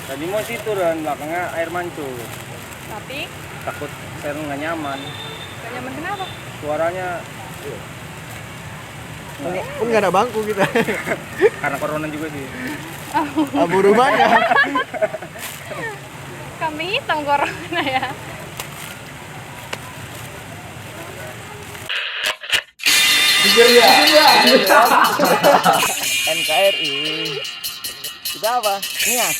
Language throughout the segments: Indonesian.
Tadi mau situ dan belakangnya air mancur. Tapi Takut Sharon nggak nyaman. gak nyaman kenapa? Suaranya Pun nggak ada bangku kita. karena corona juga sih. Abu rumahnya. Kambing hitam corona ya. NKRI. Kita apa? Nias.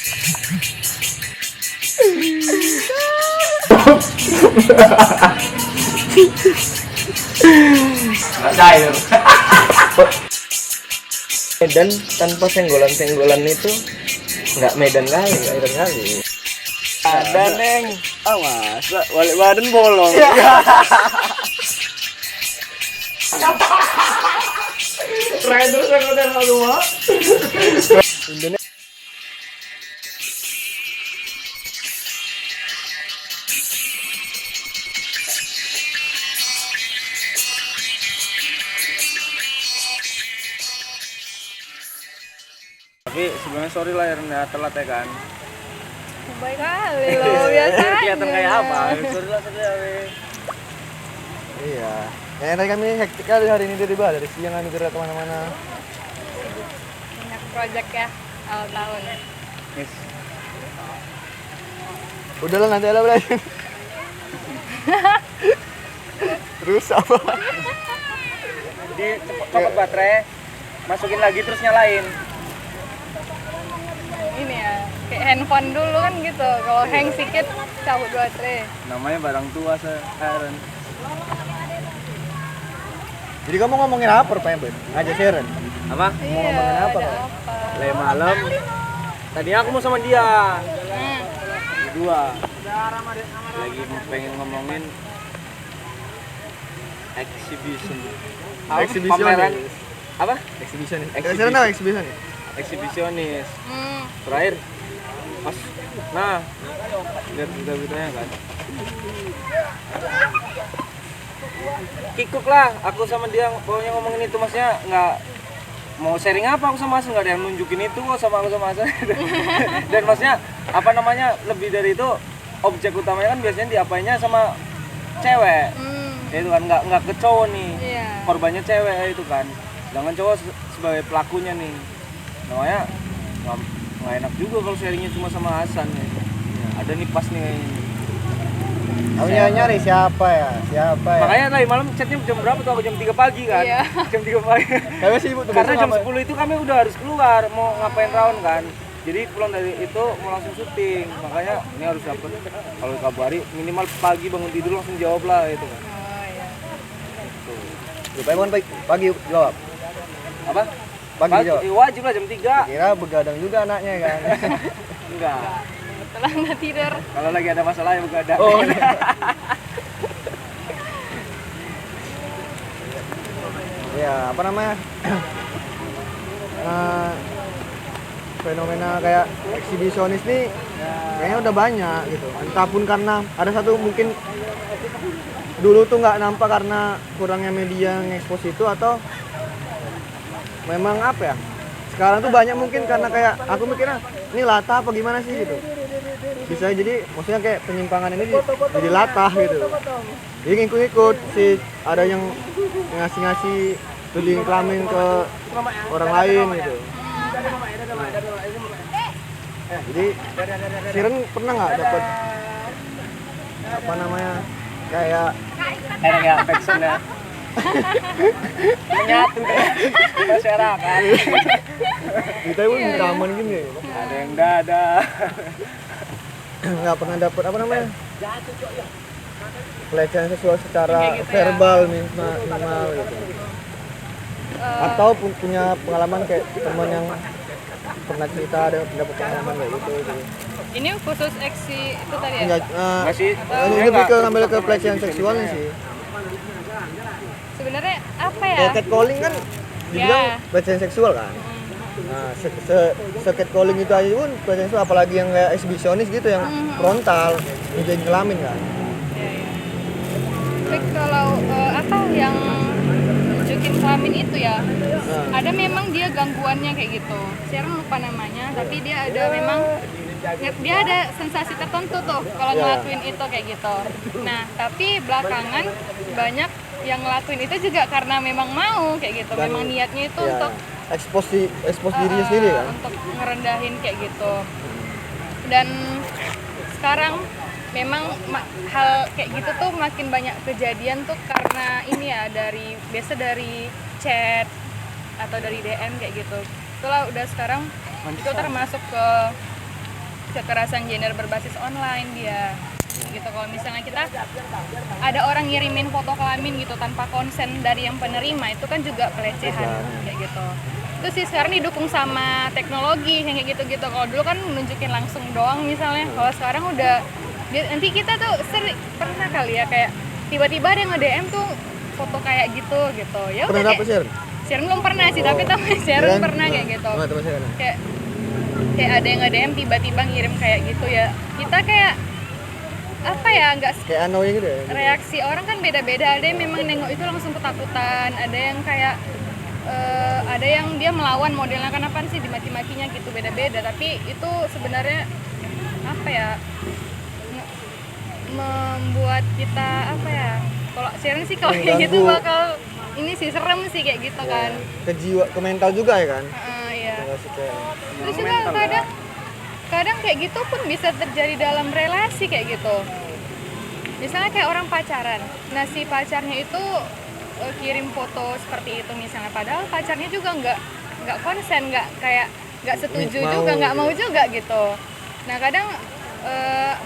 Medan tanpa senggolan-senggolan itu nggak Medan kali, Iron kali. Ada neng, masa balik badan bolong. Rider yang udah rumah. Indonesia. Tapi sebenarnya sorry lah ya telat ya kan. Baik kali loh biasanya. Kelihatan kayak apa? Sorry lah ya. Iya. Ya, tadi kami hektik kali hari ini dari siang kami tidak kemana-mana. Banyak project ya awal tahun. Yes. Udah lah nanti ada berarti. Terus apa? Jadi copot baterai, masukin lagi terus nyalain. Ini ya kayak handphone dulu kan gitu. Kalau hang sedikit cabut baterai. Namanya barang tua Sharon. Jadi kamu ngomongin apa rupanya, Ben? Aja Sharon. Apa? Iya, ngomongin apa, ada Pak? apa? Le malam. Tadinya aku mau sama dia. Hmm. Berdua. Lagi pengen ngomongin exhibition. Exhibitionis. Pameran. Apa? Exhibitionis. Exhibition. Sharon apa exhibitionis? Eksibisionis. Hmm. Terakhir pas lihat berita-beritanya kan. Kikuk lah, aku sama dia pokoknya ngomongin itu, maksudnya nggak mau sharing apa aku sama Hasan, nggak ada yang nunjukin itu kok sama aku sama Hasan. Dan maksudnya apa namanya lebih dari itu, objek utamanya kan biasanya diapainnya sama cewek. Ya itu kan nggak ke cowok nih. Iya. Korbannya cewek itu kan, sedangkan cowok sebagai pelakunya nih. Namanya nggak enak juga kalau sharingnya cuma sama Hasan nih. Ada nih pas nih kayaknya. Kamu nyari siapa ya? Siapa ya? Makanya tadi malam chatnya jam berapa tuh? Aku jam 3 pagi kan? Iya. Jam 3 pagi. Kami sibuk tuh. Karena besok jam ngapain? 10 itu kami udah harus keluar mau ngapain round kan. Jadi pulang dari itu mau langsung syuting. Makanya ini harus dapet, kalau kabari minimal pagi bangun tidur langsung jawab lah itu kan. Oh iya. Lupa kan pagi jawab. Apa? Pagi jawab. Wajib lah jam 3. Kira begadang juga anaknya kan. Enggak. Setelah nggak tidur. Kalau lagi ada masalah ya begadang. Oh. Ya, apa namanya? Fenomena kayak eksibisionis nih kayaknya udah banyak gitu. Entahpun karena ada satu mungkin dulu tuh nggak nampak karena kurangnya media ngekspos itu, atau memang apa ya? Sekarang tuh banyak mungkin karena kayak aku mikirnya ini latah apa gimana sih gitu. Bisa jadi maksudnya kayak penyimpangan ini jadi latah gitu. Jadi ngikut-ngikut sih, ada yang ngasih-ngasih tuding kelamin ke orang lain gitu. Jadi Siren pernah nggak dapet apa namanya kayak Kayak affection ya. Menyatu di masyarakat. kita pun rekaman gini, Ada yang dada. nggak pernah dapet apa namanya pelecehan seksual secara Kayak gitu ya. verbal minimal gitu. Atau punya pengalaman kayak teman yang pernah cerita ada dapat pengalaman kayak gitu. Ini khusus eksi itu tadi ya? Enggak, Enggak sih. ini lebih ke ngambil ke pelecehan seksualnya sih. Sebenarnya apa ya? Kayak catcalling kan dibilang Ya. pelecehan seksual kan. Nah, catcalling itu aja pun pelecehan seksual, apalagi yang kayak exhibitionis gitu yang frontal, menjadi kelamin kan. Ya, ya. Tapi kalau apa yang nunjukin kelamin itu ya, ada memang dia gangguannya kayak gitu. Sekarang lupa namanya, tapi dia ada memang dia ada sensasi tertentu tuh kalau Iya. ngelakuin itu kayak gitu. Nah tapi belakangan banyak yang ngelakuin itu juga karena memang mau kayak gitu, Dan- memang niatnya itu Ya, untuk expose dirinya sendiri kan. untuk ngerendahin kayak gitu. Dan sekarang memang hal kayak gitu tuh makin banyak kejadian tuh karena ini ya biasa dari chat atau dari DM kayak gitu. Itulah udah sekarang itu termasuk ke kekerasan gender berbasis online dia. Gitu kalau misalnya kita ada orang ngirimin foto kelamin gitu tanpa konsen dari yang penerima, itu kan juga pelecehan kayak gitu. Itu sih sekarang didukung sama teknologi yang kayak gitu-gitu. Kalau dulu kan nunjukin langsung doang misalnya. Kalau sekarang udah nanti kita tuh pernah kali ya kayak tiba-tiba ada yang nge-DM tuh foto kayak gitu. Ya udah Pernah dapet share? Sharon belum pernah sih, tapi temen Sharon Kirain- pernah kayak gitu. Oh, teman saya kan. Kayak ada yang nge-DM tiba-tiba ngirim kayak gitu ya. Kita kayak apa ya, nggak Kayak annoying gitu ya. reaksi orang kan beda-beda. Ada yang memang nengok itu langsung ketakutan, ada yang kayak ada yang dia melawan modelnya kan apaan sih dimaki-makinya gitu, beda-beda. Tapi itu sebenarnya apa ya, membuat kita apa ya, kalau Sharon sih kalau kayak gitu Mengganggu. bakal ini sih serem sih kayak gitu kan. Ke jiwa, ke mental juga ya kan. Iya. Relasi kayak Terus juga kadang kayak gitu pun bisa terjadi dalam relasi kayak gitu. Misalnya kayak orang pacaran, nah si pacarnya itu kirim foto seperti itu misalnya, padahal pacarnya juga nggak konsen, nggak setuju Mau juga, nggak gitu. mau juga gitu. Nah kadang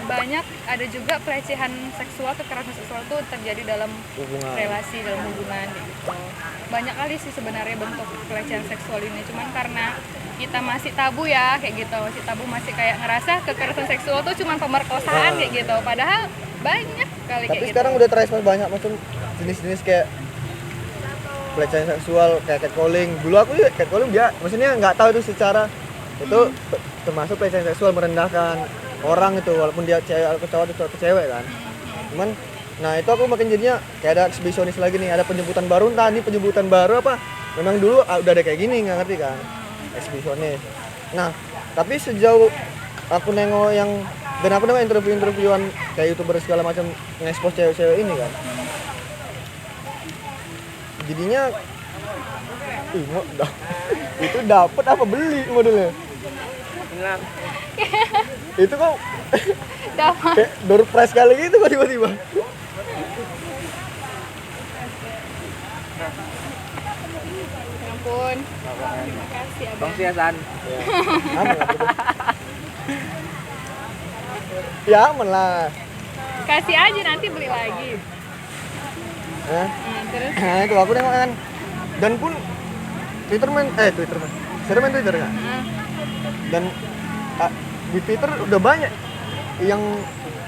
banyak ada juga pelecehan seksual, kekerasan seksual tuh terjadi dalam hubungan. relasi, dalam hubungan gitu. Banyak kali sih sebenarnya bentuk pelecehan seksual ini, cuman karena kita masih tabu ya kayak gitu, masih kayak ngerasa kekerasan seksual tuh cuman pemerkosaan kayak gitu, padahal banyak kali Tapi kayak gitu. sekarang udah terexpose banyak macam jenis-jenis kayak pelecehan seksual, kayak catcalling. Dulu aku juga catcalling, dia maksudnya nggak tahu itu secara itu termasuk pelecehan seksual, merendahkan orang itu, walaupun dia cewek atau cowok atau cewek kan. Cuman nah itu aku makin jadinya kayak ada eksibisionis lagi nih, ada penyebutan baru, entah ini penyebutan baru apa memang dulu udah ada kayak gini, nggak ngerti kan, eksibisionis. Nah tapi sejauh aku nengok yang, dan aku nengok interviewan kayak youtuber segala macam nge-expose cewek-cewek ini kan, jadinya itu dapat apa beli modelnya Inilah itu kok Dapat. kayak door prize kali gitu kok tiba-tiba. Ya ampun, terima kasih Bang abang. Siasan. Ya, aman lah gitu. Ya aman lah. Kasih aja nanti beli lagi. Nah, Nah, terus nah itu aku nengok kan, dan pun Twitter main Twitter kan, nah, dan di Twitter udah banyak yang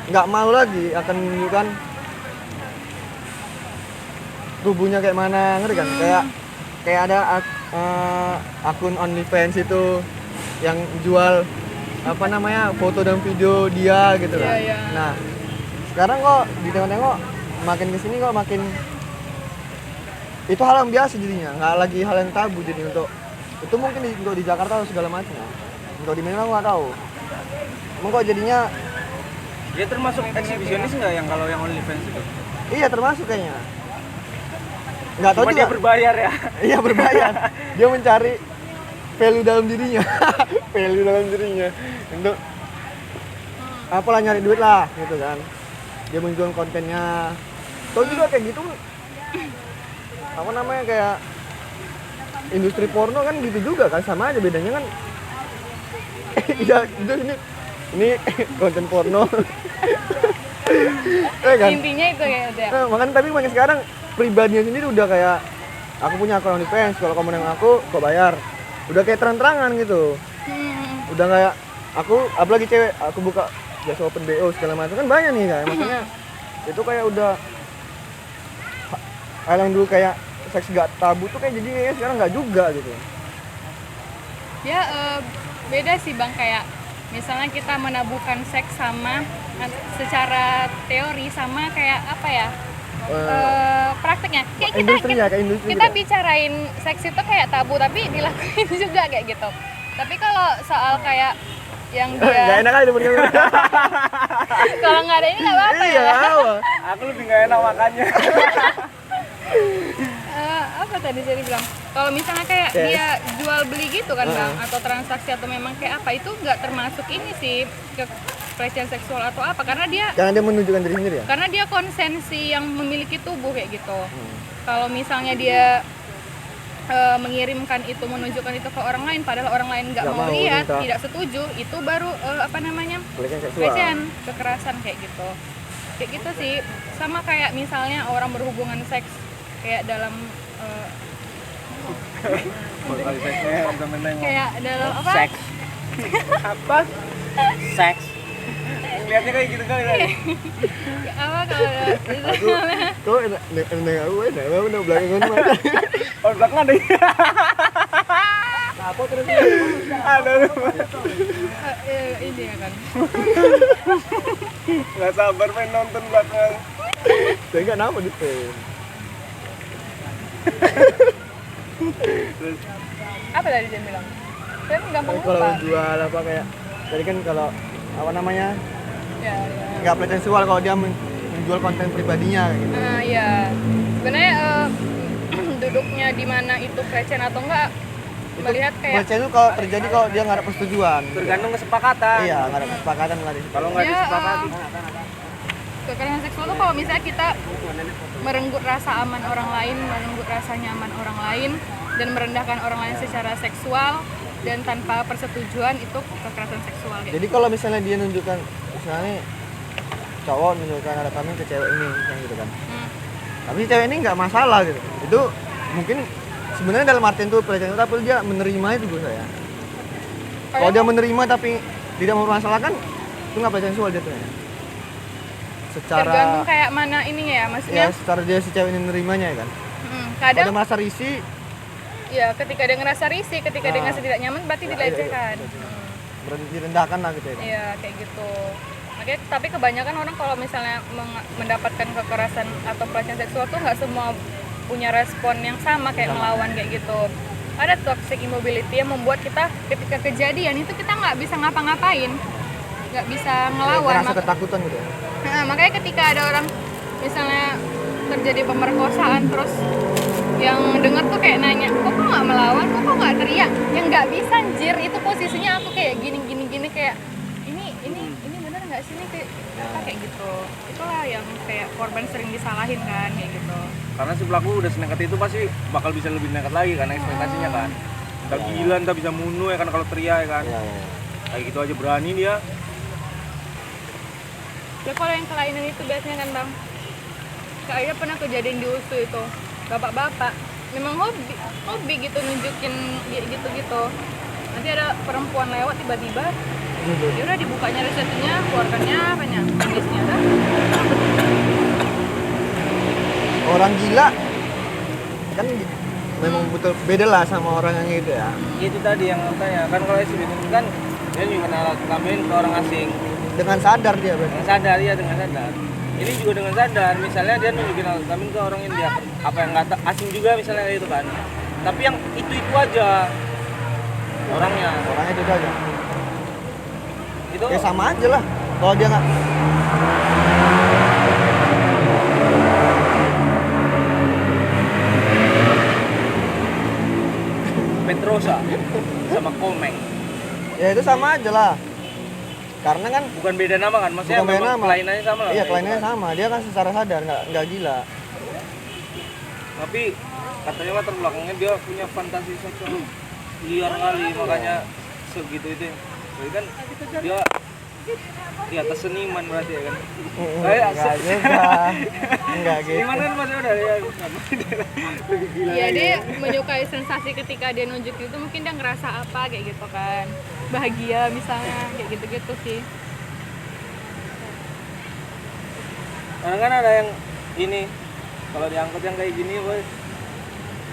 nggak mau lagi akan menunjukkan tubuhnya kayak mana, ngerti kan? Kayak ada akun OnlyFans itu yang jual apa namanya foto dan video dia gitu kan. Iya, iya. Nah sekarang kok ditengok-tengok makin kesini kok makin itu hal yang biasa jadinya, nggak lagi hal yang tabu jadi untuk itu mungkin untuk di Jakarta atau segala macam. Untuk di Medan nggak tahu. Emang kok jadinya Dia termasuk eksibisionis nggak yang kalau yang OnlyFans itu? iya termasuk kayaknya. Nggak tahu Cuma juga. dia berbayar ya. Iya berbayar. Dia mencari value dalam dirinya. Value dalam dirinya untuk apalah, nyari duit lah gitu kan. Dia menjual kontennya. Tahu juga kayak gitu apa namanya, kayak industri porno kan gitu juga kan, sama aja bedanya kan. Iya, itu ini konten porno. Kan? intinya itu ya udah. Nah, makanya tapi makanya sekarang pribadinya sendiri udah kayak aku punya akun OnlyFans, kalau kamu nengok aku kok bayar. Udah kayak terang-terangan gitu. Udah kayak aku apalagi cewek, aku buka jasa open BO segala macam kan banyak nih kayak makanya itu kayak udah hal yang dulu kayak seks gak tabu tuh kayak jadi kayak sekarang nggak juga gitu. Ya beda sih bang, kayak misalnya kita menabuhkan seks sama secara teori sama kayak apa ya, prakteknya kayak Kayak industri kita gitu. bicarain seks itu kayak tabu tapi dilakuin juga kayak gitu. Tapi kalau soal kayak yang Nggak dia enak aja temen kamu. kalau nggak ada ini nggak apa-apa Iya, ya. apa? Aku lebih nggak enak makannya. Apa tadi saya bilang kalau misalnya kayak Yes. dia jual beli gitu kan bang atau transaksi atau memang kayak apa itu nggak termasuk ini sih ke pelecehan seksual atau apa karena dia Menunjukkan diri sendiri ya? karena dia konsensi yang memiliki tubuh kayak gitu. Kalau misalnya dia mengirimkan itu menunjukkan itu ke orang lain padahal orang lain nggak Nggak mau mau, lihat minta. tidak setuju itu baru apa namanya Pelecehan seksual. pelecehan kekerasan kayak gitu sih sama kayak misalnya orang berhubungan seks kayak dalam Kali seksnya temen nengok. kayak dalam apa Seks. Apa? Seks. Lihatnya kayak gitu kali tadi. apa kalau Aku kok enak aku enak udah belakangan mah. Oh, belakang deh. Apa terus? Aduh. ini ya kan Nggak sabar main nonton belakang. Saya enggak nama gitu. apa tadi dia bilang saya kan gampang Kalau lupa jual apa kayak tadi kan kalau apa namanya ya nggak pelecehan seksual kalau dia menjual konten pribadinya gitu. ya sebenarnya duduknya di mana itu pelecehan atau enggak melihat kayak Pelecehan itu kalau terjadi kalau dia nggak ada persetujuan. Tergantung kesepakatan. Iya, nggak ada kesepakatan nggak ada. Kalau nggak Ya, disepakati. kekerasan seksual itu kalau misalnya kita merenggut rasa aman orang lain, merenggut rasa nyaman orang lain, dan merendahkan orang lain secara seksual dan tanpa persetujuan itu kekerasan seksual. Kayak Jadi kalau misalnya dia nunjukkan misalnya cowok nunjukkan ada kami ke cewek ini misalnya gitu kan. Hmm. Tapi si cewek ini nggak masalah gitu. Itu mungkin sebenarnya dalam artian itu pelecehan tapi dia menerima itu gue saya. Kalau dia menerima tapi tidak mempermasalahkan itu nggak pelecehan seksual jatuhnya. tergantung Secara kayak mana ininya ya, maksudnya. ya secara dia si cewek ini menerimanya ya kan. Kalau Kadang dia merasa risih ya ketika dia ngerasa risih, ketika dia ngerasa tidak nyaman berarti dilecehkan. berarti direndahkan lah gitu ya. Kan? Iya kayak gitu. Makanya tapi kebanyakan orang kalau misalnya mendapatkan kekerasan atau pelecehan seksual tuh nggak semua punya respon yang sama kayak melawan kayak gitu. Ada toxic immobility yang membuat kita ketika kejadian itu kita nggak bisa ngapa-ngapain, nggak bisa ngelawan. Merasa ketakutan gitu ya. Nah, makanya ketika ada orang misalnya terjadi pemerkosaan terus yang dengar tuh kayak nanya, kok nggak melawan, kok nggak teriak? Yang nggak bisa anjir, itu posisinya aku kayak gini kayak ini bener nggak sih ini kayak apa kayak gitu. Itulah yang kayak korban sering disalahin kan kayak gitu. Karena si pelaku udah senekat itu pasti bakal bisa lebih nekat lagi karena ekspektasinya kan. Entah gila, entah bisa bunuh ya kan kalau teriak ya kan. Iya, iya. Kayak gitu aja berani dia. Ya kalau yang kelainan itu biasanya kan bang, kayaknya pernah kejadian di USU itu bapak-bapak memang hobi gitu nunjukin gitu. Nanti ada perempuan lewat tiba-tiba, ya udah dibukanya resepnya, keluarkannya apanya, penisnya kan? Orang gila kan memang betul beda lah sama orang yang gitu ya. Itu tadi yang tanya kan kalau eksibit itu kan dia juga kenal kelamin ke orang asing. Dengan sadar dia berarti. Dengan sadar ya dengan sadar. Ini juga dengan sadar, misalnya dia nunjukin alat kelamin ke orang India, apa yang nggak asing juga misalnya kayak itu kan. Tapi yang itu aja orangnya. Orangnya itu aja. Itu Ya sama aja lah. Kalau dia nggak Petrosa sama Komeng. ya itu sama aja lah. Karena kan Bukan beda nama kan, maksudnya Bukan beda memang nama. kelainannya sama lah. iya kayak kliennya gitu kan. sama. Dia kan secara sadar nggak gila. Tapi katanya latar belakangnya dia punya fantasi seksual liar kali, makanya segitu itu. Jadi kan dia di atas seniman berarti ya kan. Kayak Nggak juga. Nggak gitu. seniman kan masih udah ya. Lebih gila. Iya lagi. dia menyukai sensasi ketika dia nunjuk itu mungkin dia ngerasa apa kayak gitu kan, bahagia misalnya kayak gitu sih. Kadang kan ada yang ini kalau diangkut yang kayak gini bos,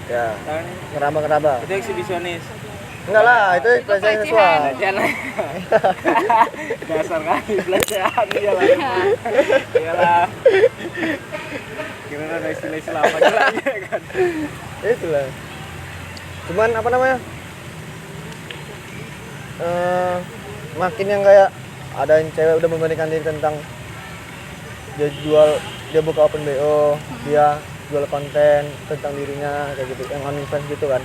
Ya, kan ngeraba-ngeraba. itu eksibisionis. Enggak lah, itu pelecehan seksual. Pelecehan dasar kali pelecehan iyalah. Iyalah. Kira ada istilah-istilah apa aja lagi ya kan. Itulah. Cuman apa namanya? makin yang kayak ada yang cewek udah membandingkan diri tentang dia buka open BO, dia jual konten tentang dirinya kayak gitu, yang OnlyFans gitu kan.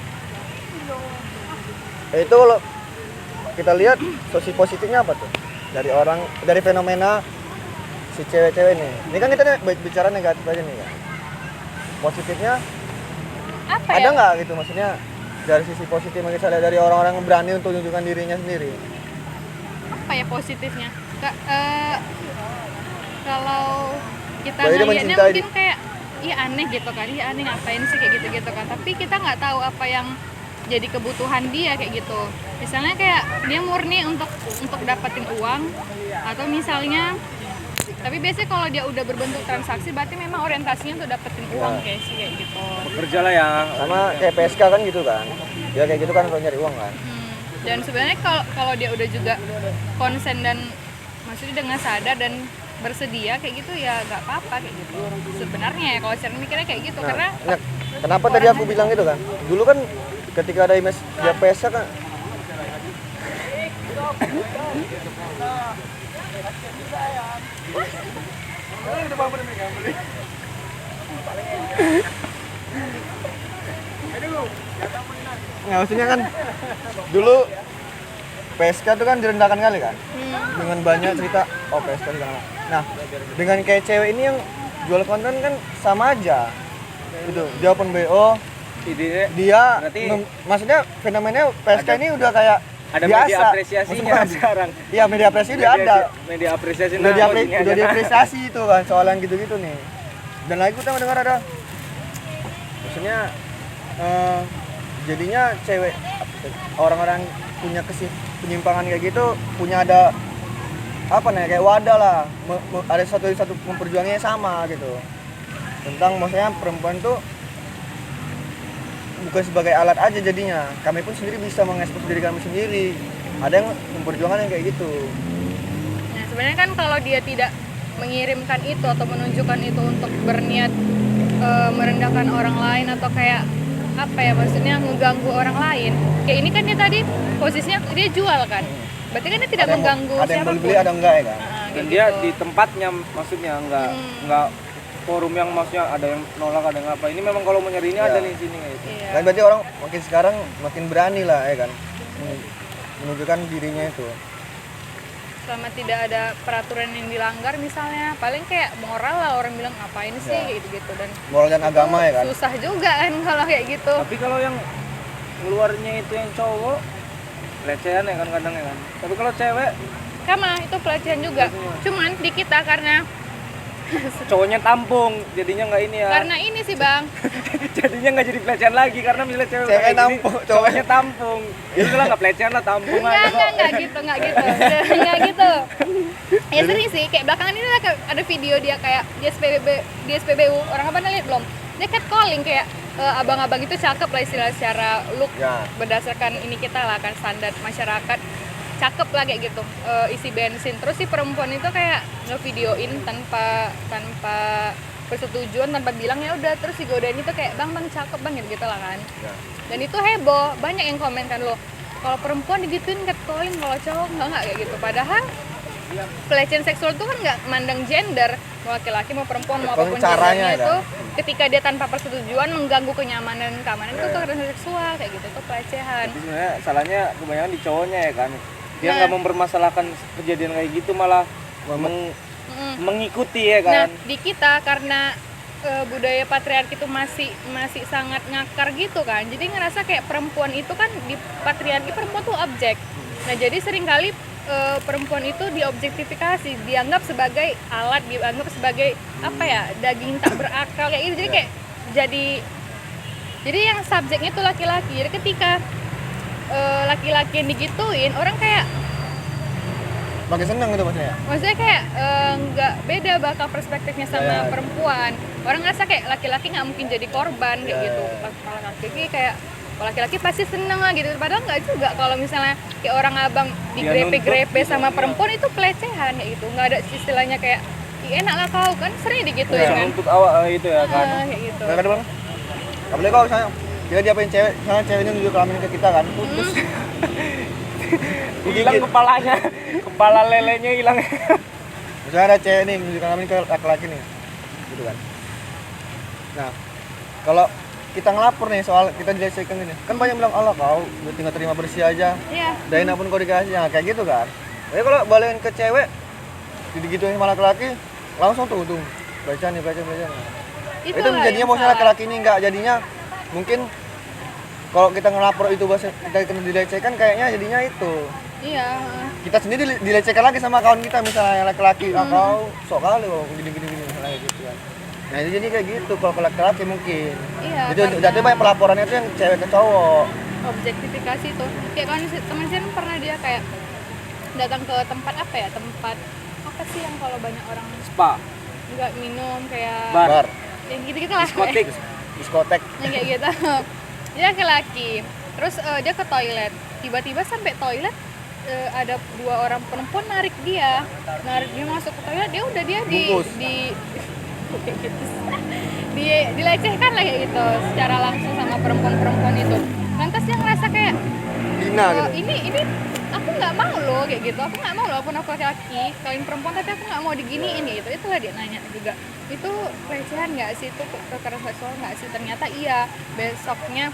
Itu kalau kita lihat sisi positifnya apa tuh? Dari fenomena si cewek-cewek ini. Ini kan kita bicara negatif aja nih ya. Positifnya Apa ada ya? nggak gitu, maksudnya dari sisi positif misalnya dari orang-orang yang berani untuk menunjukkan dirinya sendiri. Apa ya positifnya? Kalau kita Jadi dia ngeliatnya mencintai mungkin kayak iya aneh gitu kan, iya aneh ngapain sih kayak gitu-gitu kan, tapi kita nggak tahu apa yang jadi kebutuhan dia kayak gitu. Misalnya kayak dia murni untuk dapetin uang, atau misalnya, tapi biasanya kalau dia udah berbentuk transaksi berarti memang orientasinya untuk dapetin uang kayak sih kayak gitu. Bekerja lah ya. Sama kayak PSK kan gitu kan, ya kayak gitu kan kalau nyari uang kan. Dan sebenarnya kalau dia udah juga konsen dan maksudnya dengan sadar dan bersedia kayak gitu ya nggak apa-apa kayak gitu sebenarnya ya, kalau saya mikirnya kayak gitu. Karena kenapa tadi aku bilang gitu kan, dulu kan ketika ada image dia PSK kan nggak, maksudnya kan dulu PSK itu kan direndahkan kali kan, dengan banyak cerita PSK direndahkan. Nah dengan kayak cewek ini yang jual konten kan sama aja gitu, dia open BO, dia maksudnya fenomenanya PSK ini udah kayak ada biasa. media apresiasinya sekarang. Iya, media apresiasi udah ada, Media apresiasi udah diapresiasi itu kan soalan gitu-gitu nih. Dan lagi kita mendengar ada maksudnya jadinya cewek orang-orang punya penyimpangan kayak gitu punya ada apa nih kayak wadah lah, ada satu memperjuangnya sama gitu tentang maksudnya perempuan tuh bukan sebagai alat aja, jadinya kami pun sendiri bisa mengekspos diri kami sendiri, ada yang memperjuangkan yang kayak gitu. nah sebenarnya kan kalau dia tidak mengirimkan itu atau menunjukkan itu untuk berniat merendahkan orang lain atau kayak apa ya, maksudnya mengganggu orang lain, kayak ini kan dia tadi posisinya dia jual kan, berarti kan dia tidak mengganggu ada yang siapapun. beli ada enggak ya kan. Dan dia di tempatnya maksudnya enggak forum yang maksudnya ada yang nolak ada yang apa. Ini memang kalau mau nyarinya ada di sini kayak gitu. Iya. Dan berarti orang makin sekarang makin berani lah ya kan menunjukkan dirinya itu. Selama tidak ada peraturan yang dilanggar misalnya, paling kayak moral lah orang bilang ngapain sih kayak gitu-gitu, dan Moral dan agama ya kan. susah juga kan kalau kayak gitu. Tapi kalau yang keluarnya itu yang cowok pelecehan ya kan kadang ya kan. Tapi kalau cewek Sama itu pelecehan juga. Cuman di kita karena cowoknya tampung jadinya nggak ini ya. karena ini sih bang, Jadinya nggak jadi pelecehan lagi karena misalnya cewek Cewek kayak gini, tampung, cowoknya tampung. Itu lah nggak pelecehan lah, tampung aja. nggak gitu, nggak gitu. Ya sering sih, kayak belakangan ini ada video dia kayak di SPBU, orang apa lihat belum? Dia catcalling kayak abang-abang itu cakep lah istilah secara look Ya. berdasarkan ini kita lah kan standar masyarakat, cakep lah kayak gitu, isi bensin. Terus si perempuan itu kayak ngevideoin tanpa persetujuan, tanpa bilang ya udah, terus digodain itu kayak bang cakep bang gitu lah kan. Ya. Dan itu heboh, banyak yang komen kan loh, kalau perempuan digituin catcalling, kalau cowok nggak kayak gitu. Padahal pelecehan seksual itu kan nggak mandang gender, mau laki-laki mau perempuan mau apapun caranya gendernya itu, kan? ketika dia tanpa persetujuan mengganggu kenyamanan dan keamanan itu kekerasan seksual kayak gitu, itu pelecehan. Jadi sebenarnya salahnya kebanyakan di cowoknya ya kan. Dia Nah. nggak mempermasalahkan kejadian kayak gitu, malah mengikuti ya Nah kan. di kita karena budaya patriarki itu masih sangat ngakar gitu kan, jadi ngerasa kayak perempuan itu kan di patriarki perempuan tuh objek. Nah jadi seringkali perempuan itu diobjektifikasi, dianggap sebagai alat, dianggap sebagai apa ya, daging tak berakal kayak gitu. Jadi kayak jadi yang subjeknya tuh laki-laki. Jadi ketika laki-laki yang digituin, orang kayak Makin seneng gitu maksudnya kayak nggak beda bakal perspektifnya sama perempuan. Orang ngerasa kayak laki-laki nggak mungkin jadi korban kayak gitu. Kalau laki-laki kayak kalau laki-laki pasti seneng lah gitu. Padahal nggak juga. Kalau misalnya kayak orang abang digrepe-grepe sama perempuan itu pelecehan kayak gitu. Nggak ada istilahnya kayak "Ih, enak lah kau kan", sering digituin Yang kan. untuk awak itu ya kan. Kayak gitu. nggak ada bang, nggak boleh kok misalnya kita diapain cewek, misalnya cewek ini nunjuk kelamin ke kita kan, putus. hilang kepalanya, kepala lelenya hilang. Misalnya ada cewek nih menunjukkan kami ke laki-laki nih, gitu kan. Nah, kalau kita ngelapor nih soal kita dilecehkan gini, kan banyak bilang Allah kau tinggal terima bersih aja, Iya. dana pun kau dikasih, ya kayak gitu kan. Tapi kalau balikin ke cewek, gitu-gituin sama laki-laki, langsung tuh baca nih. Itu Itulah jadinya yang bosnya salah. laki-laki ini enggak, jadinya mungkin kalau kita ngelapor itu bahasa kita kena dilecehkan kayaknya jadinya itu Iya. kita sendiri dilecehkan lagi sama kawan kita misalnya yang laki-laki kau sok kali kok gini misalnya gitu kan. Nah itu jadi kayak gitu kalau ke laki-laki mungkin. Iya, Jadi karena- jadi banyak pelaporannya itu yang cewek ke cowok. Objektifikasi itu kayak kan teman saya pernah dia kayak datang ke tempat apa ya, tempat apa sih yang kalau banyak orang Spa, nggak minum kayak bar, yang gitu-gitu lah diskotik. Diskotek. yang kayak gitu. Dia laki-laki terus dia ke toilet, tiba-tiba sampai toilet ada 2 orang perempuan narik dia masuk ke toilet, dia Bungkus. dilecehkan lah kayak gitu secara langsung sama perempuan itu. Lantas dia ngerasa kayak Dina gitu. ini aku nggak mau loh kayak gitu, aku nggak mau loh aku laki-laki kalian perempuan tapi aku nggak mau diginiin gitu. Itulah dia nanya juga, itu pelecehan nggak sih, itu kekerasan seksual nggak sih? Ternyata iya. Besoknya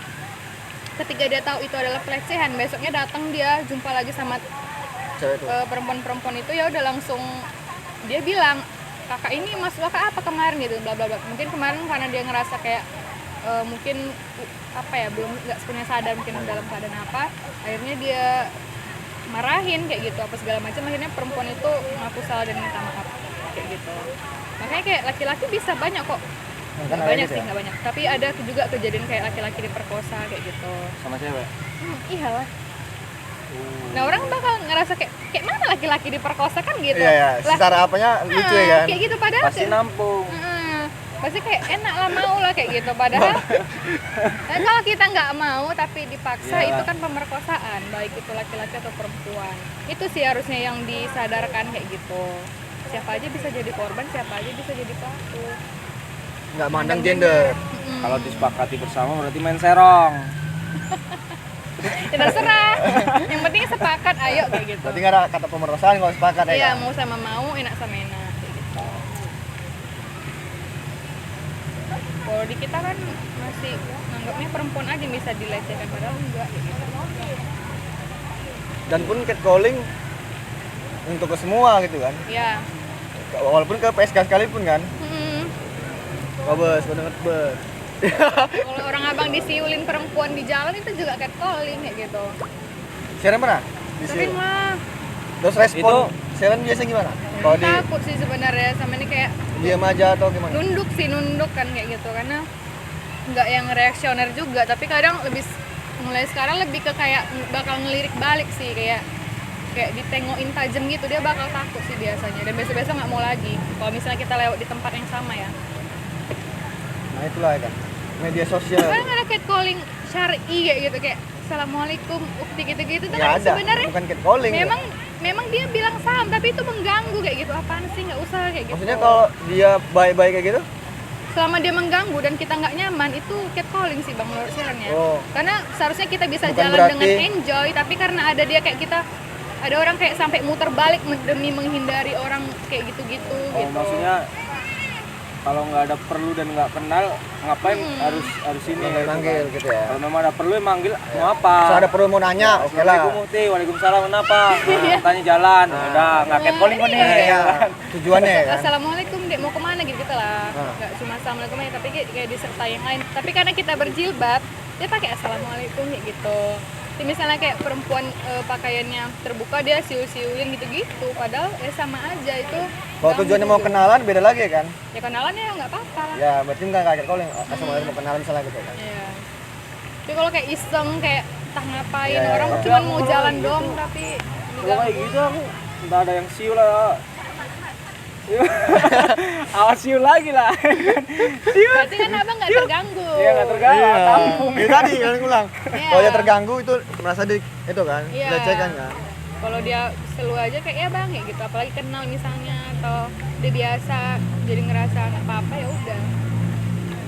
ketika dia tahu itu adalah pelecehan, besoknya datang dia jumpa lagi sama Cewek itu. perempuan itu, ya udah langsung dia bilang, kakak ini masuk kakak apa kemarin gitu, bla bla bla. Mungkin kemarin karena dia ngerasa kayak mungkin apa ya, belum nggak sepenuhnya sadar mungkin dalam keadaan apa, akhirnya dia marahin kayak gitu apa segala macam. Akhirnya perempuan itu mengaku salah dan minta maaf kayak gitu. Makanya kayak laki-laki bisa banyak kok. Kan Nggak ada banyak gitu sih, ya. nggak banyak, tapi ada juga kejadian kayak laki-laki diperkosa kayak gitu. Sama cewek. Iyalah. Nah orang bakal ngerasa kayak mana laki-laki diperkosa kan gitu. Iya ya, Lah, secara apanya lucu ya kan. kayak gitu padahal Pasti nampung. pasti kayak enak lah, mau lah kayak gitu padahal dan kalau kita nggak mau tapi dipaksa, Iyalah. itu kan pemerkosaan, baik itu laki-laki atau perempuan. Itu sih harusnya yang disadarkan kayak gitu. Siapa aja bisa jadi korban, siapa aja bisa jadi pelaku. Nggak mandang gender. Kalau disepakati bersama berarti main serong. Ya terserah, yang penting sepakat, ayo kayak gitu. Berarti nggak ada kata pemerkosaan kalau sepakat ya Iya, kan? mau sama mau, enak sama enak kayak gitu. Kalau di kita kan masih nganggapnya perempuan aja bisa dilecehkan, padahal enggak kayak gitu. Dan pun catcalling untuk ke semua gitu kan. Ya. Walaupun ke PSK sekalipun kan. Oh bos, gue denger bos. Kalau orang abang disiulin perempuan di jalan itu juga catcalling kayak gitu. Sharon pernah? Sering lah. Terus respon Sharon biasa gimana? Kalau di Takut sih sebenarnya sama ini, kayak diam aja atau gimana? nunduk kan kayak gitu, karena nggak yang reaksioner juga, tapi kadang lebih mulai sekarang lebih ke kayak bakal ngelirik balik sih, kayak ditengokin tajam gitu, dia bakal takut sih biasanya, dan besok-besok nggak mau lagi kalau misalnya kita lewat di tempat yang sama ya. Nah itulah ya kan. Media sosial. Kadang ada catcalling syar'i kayak gitu, kayak assalamualaikum ukti gitu-gitu tuh Nggak kan ada, sebenarnya bukan catcalling. memang dia bilang salam tapi itu mengganggu kayak gitu. Apaan sih, nggak usah kayak gitu. Maksudnya kalau dia baik-baik kayak gitu? Selama dia mengganggu dan kita nggak nyaman, itu catcalling sih bang menurut Sharon ya. Oh. Karena seharusnya kita bisa Bukan jalan berarti- dengan enjoy, tapi karena ada dia kayak kita, ada orang kayak sampai muter balik demi menghindari orang kayak gitu-gitu Oh, gitu. maksudnya kalau nggak ada perlu dan nggak kenal, ngapain harus ini ya, Manggil gitu ya. Kalau memang ada perlu ya manggil, mau apa? Kalau ada perlu mau nanya, oke lah. Assalamualaikum Mufti, waalaikumsalam, kenapa? Tanya jalan, udah nggak catcalling kok nih. Iya, tujuannya ya kan. Assalamualaikum dek, mau kemana gitu lah. Nah. Nggak cuma assalamualaikum aja, tapi kayak disertai yang lain. Tapi karena kita berjilbab, dia pakai assalamualaikum kayak gitu. Jadi misalnya kayak perempuan pakaiannya terbuka, dia siul-siulin gitu-gitu, padahal ya sama aja itu. Kalau tujuannya mau kenalan beda lagi kan. Ya kenalan ya nggak apa-apa lah. Ya berarti nggak kayak catcalling. Assalamualaikum mau kenalan misalnya gitu kan. Iya. Tapi kalau kayak iseng kayak entah ngapain, Iya, orang iya. cuma Tapi mau aku jalan gitu. doang tapi Kalau kayak gitu aku nggak ada yang siul lah. Awas siul lagi lah. berarti kan abang nggak terganggu. Iya nggak terganggu, tampung. Itu tadi kan ulang. Iya. Kalau dia terganggu itu merasa di itu kan, Iya. dilecehkan kan. Kalau dia selalu aja kayak ya bang kayak gitu, apalagi kenal misalnya atau dia biasa jadi ngerasa nggak apa-apa, ya udah.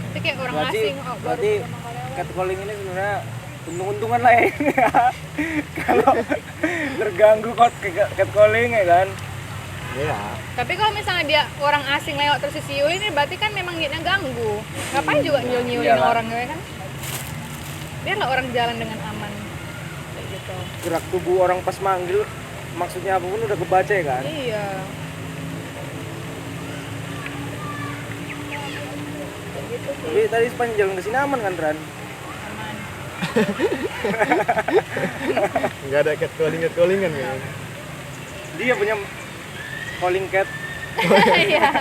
Itu kayak orang Berarti, asing, oh, baru berarti pertama kali lewat. catcalling ini sebenarnya untung-untungan lah ya. Kalau terganggu catcalling ya kan. Iya. Tapi kalau misalnya dia orang asing lewat terus disiulin, ini berarti kan memang niatnya ganggu. Ngapain juga nyul-nyulin Iyalah. orang ya kan? Biarlah orang jalan dengan aman. Kayak gitu. Gerak tubuh orang pas manggil maksudnya apapun udah kebaca ya kan. Iya. Kayak gitu sih. Tapi tadi sepanjang jalan ke sini aman kan Ran? Aman. Enggak ada catcalling-catcallingan kan. Dia punya calling cat. Iya.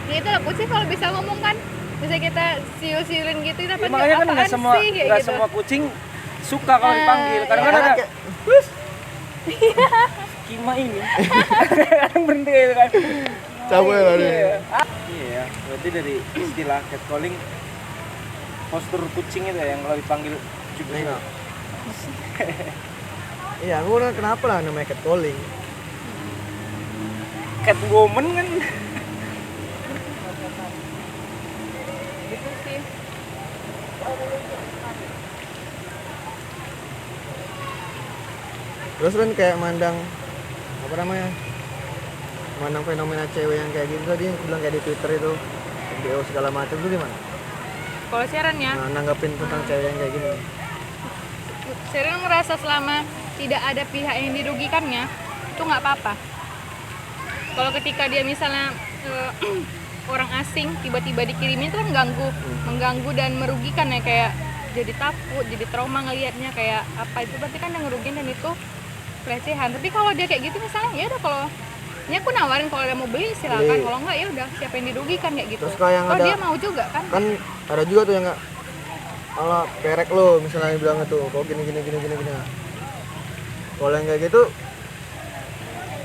Ya itu lah kucing kalau bisa ngomong kan. Bisa kita siul-siulin gitu kita Ya, panggil makanya kan apaan nggak semua sih kayak nggak gitu. semua kucing suka kalau dipanggil. Karena kan Karena ada kayak Kima ini. Kadang berhenti gitu kan. cabut ya lari. Iya, berarti dari istilah catcalling postur kucing itu ya yang kalau dipanggil juga. Nengok. Iya, aku bilang kenapa lah namanya catcalling. Catwoman kan. Gitu sih. Terus kan kayak mandang apa namanya? Mandang fenomena cewek yang kayak gitu tadi bilang kayak di Twitter itu BO segala macam itu gimana? Kalau Sharonnya, Nah, nanggapin tentang cewek yang kayak gini. Sharon ngerasa selama tidak ada pihak yang dirugikannya itu nggak apa-apa. Kalau ketika dia misalnya orang asing tiba-tiba dikirimin itu kan mengganggu dan merugikan ya, kayak jadi takut, jadi trauma ngelihatnya kayak apa itu berarti kan yang ngerugiin dan itu pelecehan. Tapi kalau dia kayak gitu misalnya ya udah, kalau ini aku nawarin kalau dia mau beli silakan, Beli. kalau enggak ya udah siapa yang dirugikan kayak gitu. Terus kalau yang Oh ada- dia mau juga kan? Kan ada juga tuh yang nggak ala perek lo misalnya bilang itu kok gini. Kalau yang kayak gitu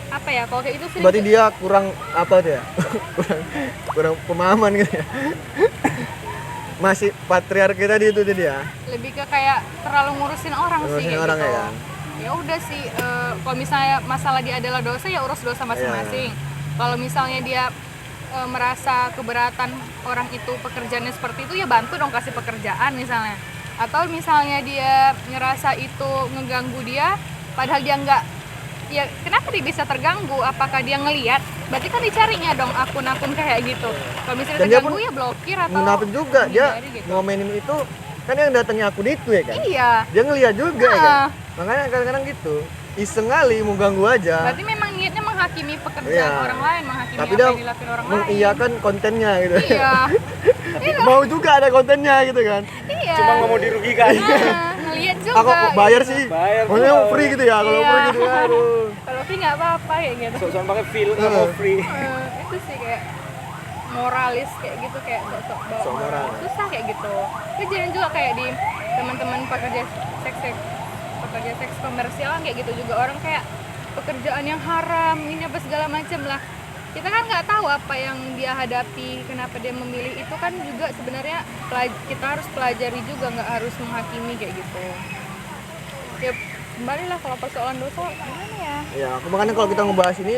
Apa ya kalau kayak itu sih berarti dia kurang apa tuh ya? kurang pemahaman gitu ya. Masih patriarki tadi itu dia. lebih ke kayak terlalu ngurusin orang sih Ngurusin kayak orang gitu. ya kan? Ya udah sih, kalau misalnya masalah dia adalah dosa ya urus dosa masing-masing. Kalau misalnya dia merasa keberatan orang itu pekerjaannya seperti itu ya bantu dong, kasih pekerjaan misalnya. Atau misalnya dia ngerasa itu ngeganggu dia padahal dia nggak, ya kenapa dia bisa terganggu? Apakah dia ngelihat? Berarti kan dicarinya dong akun-akun kayak gitu. Kalau misalnya Dan dia terganggu pun ya blokir atau Munafik juga dia hindari gitu. ngomenin itu kan yang datangnya akun itu ya kan. Iya. Dia ngeliat juga ya kan. Ah. Makanya kadang-kadang gitu iseng kali mau ganggu aja. Berarti memang niatnya menghakimi pekerjaan Iya. orang lain, menghakimi Tapi apa dia yang dilakukan orang lain. mengiyakan kontennya gitu. Iya. Mau juga ada kontennya gitu kan. Iya. Cuma nggak mau dirugikan. Ngeliat juga. Aku bayar gitu. sih. Bayar Maksudnya tuh. free gitu ya. Kalau Iya. free gitu aduh. Kalau free nggak apa-apa kayak gitu. Sok-sokan pakai feel nggak mau free. Itu sih kayak moralis kayak gitu, kayak sok bawa Sok moral. susah kayak gitu. Itu jangan juga kayak di teman-teman pekerja seks komersial kayak gitu juga, orang kayak pekerjaan yang haram ini apa segala macam lah. Kita kan nggak tahu apa yang dia hadapi, kenapa dia memilih itu kan juga sebenarnya kita harus pelajari juga, nggak harus menghakimi kayak gitu. Ya kembali lah kalau persoalan dosa gimana ya? Ya, aku makanya kalau kita ngebahas ini,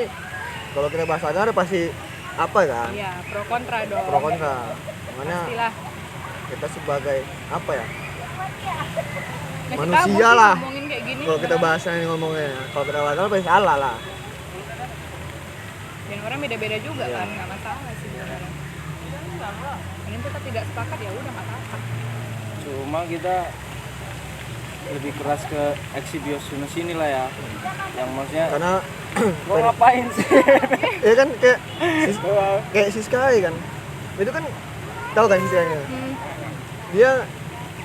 kalau kita bahas agama pasti apa kan? Iya, pro kontra dong. Pro kontra. Makanya Pastilah. kita sebagai apa ya? Ngasih Manusia tahu sih lah. ngomongin kayak gini. Kalau kita bahasnya ini ngomongnya, kalau kita agama pasti salah lah. Dan orang beda-beda juga Iya. kan, nggak masalah sih sebenarnya. Ini kita tidak sepakat ya udah nggak apa-apa. Cuma kita lebih keras ke eksibisionis ini lah ya. Yang maksudnya Karena mau ngapain sih? ya kan kayak Siskai kan. Itu kan tahu kan Siskainya? Hmm, Dia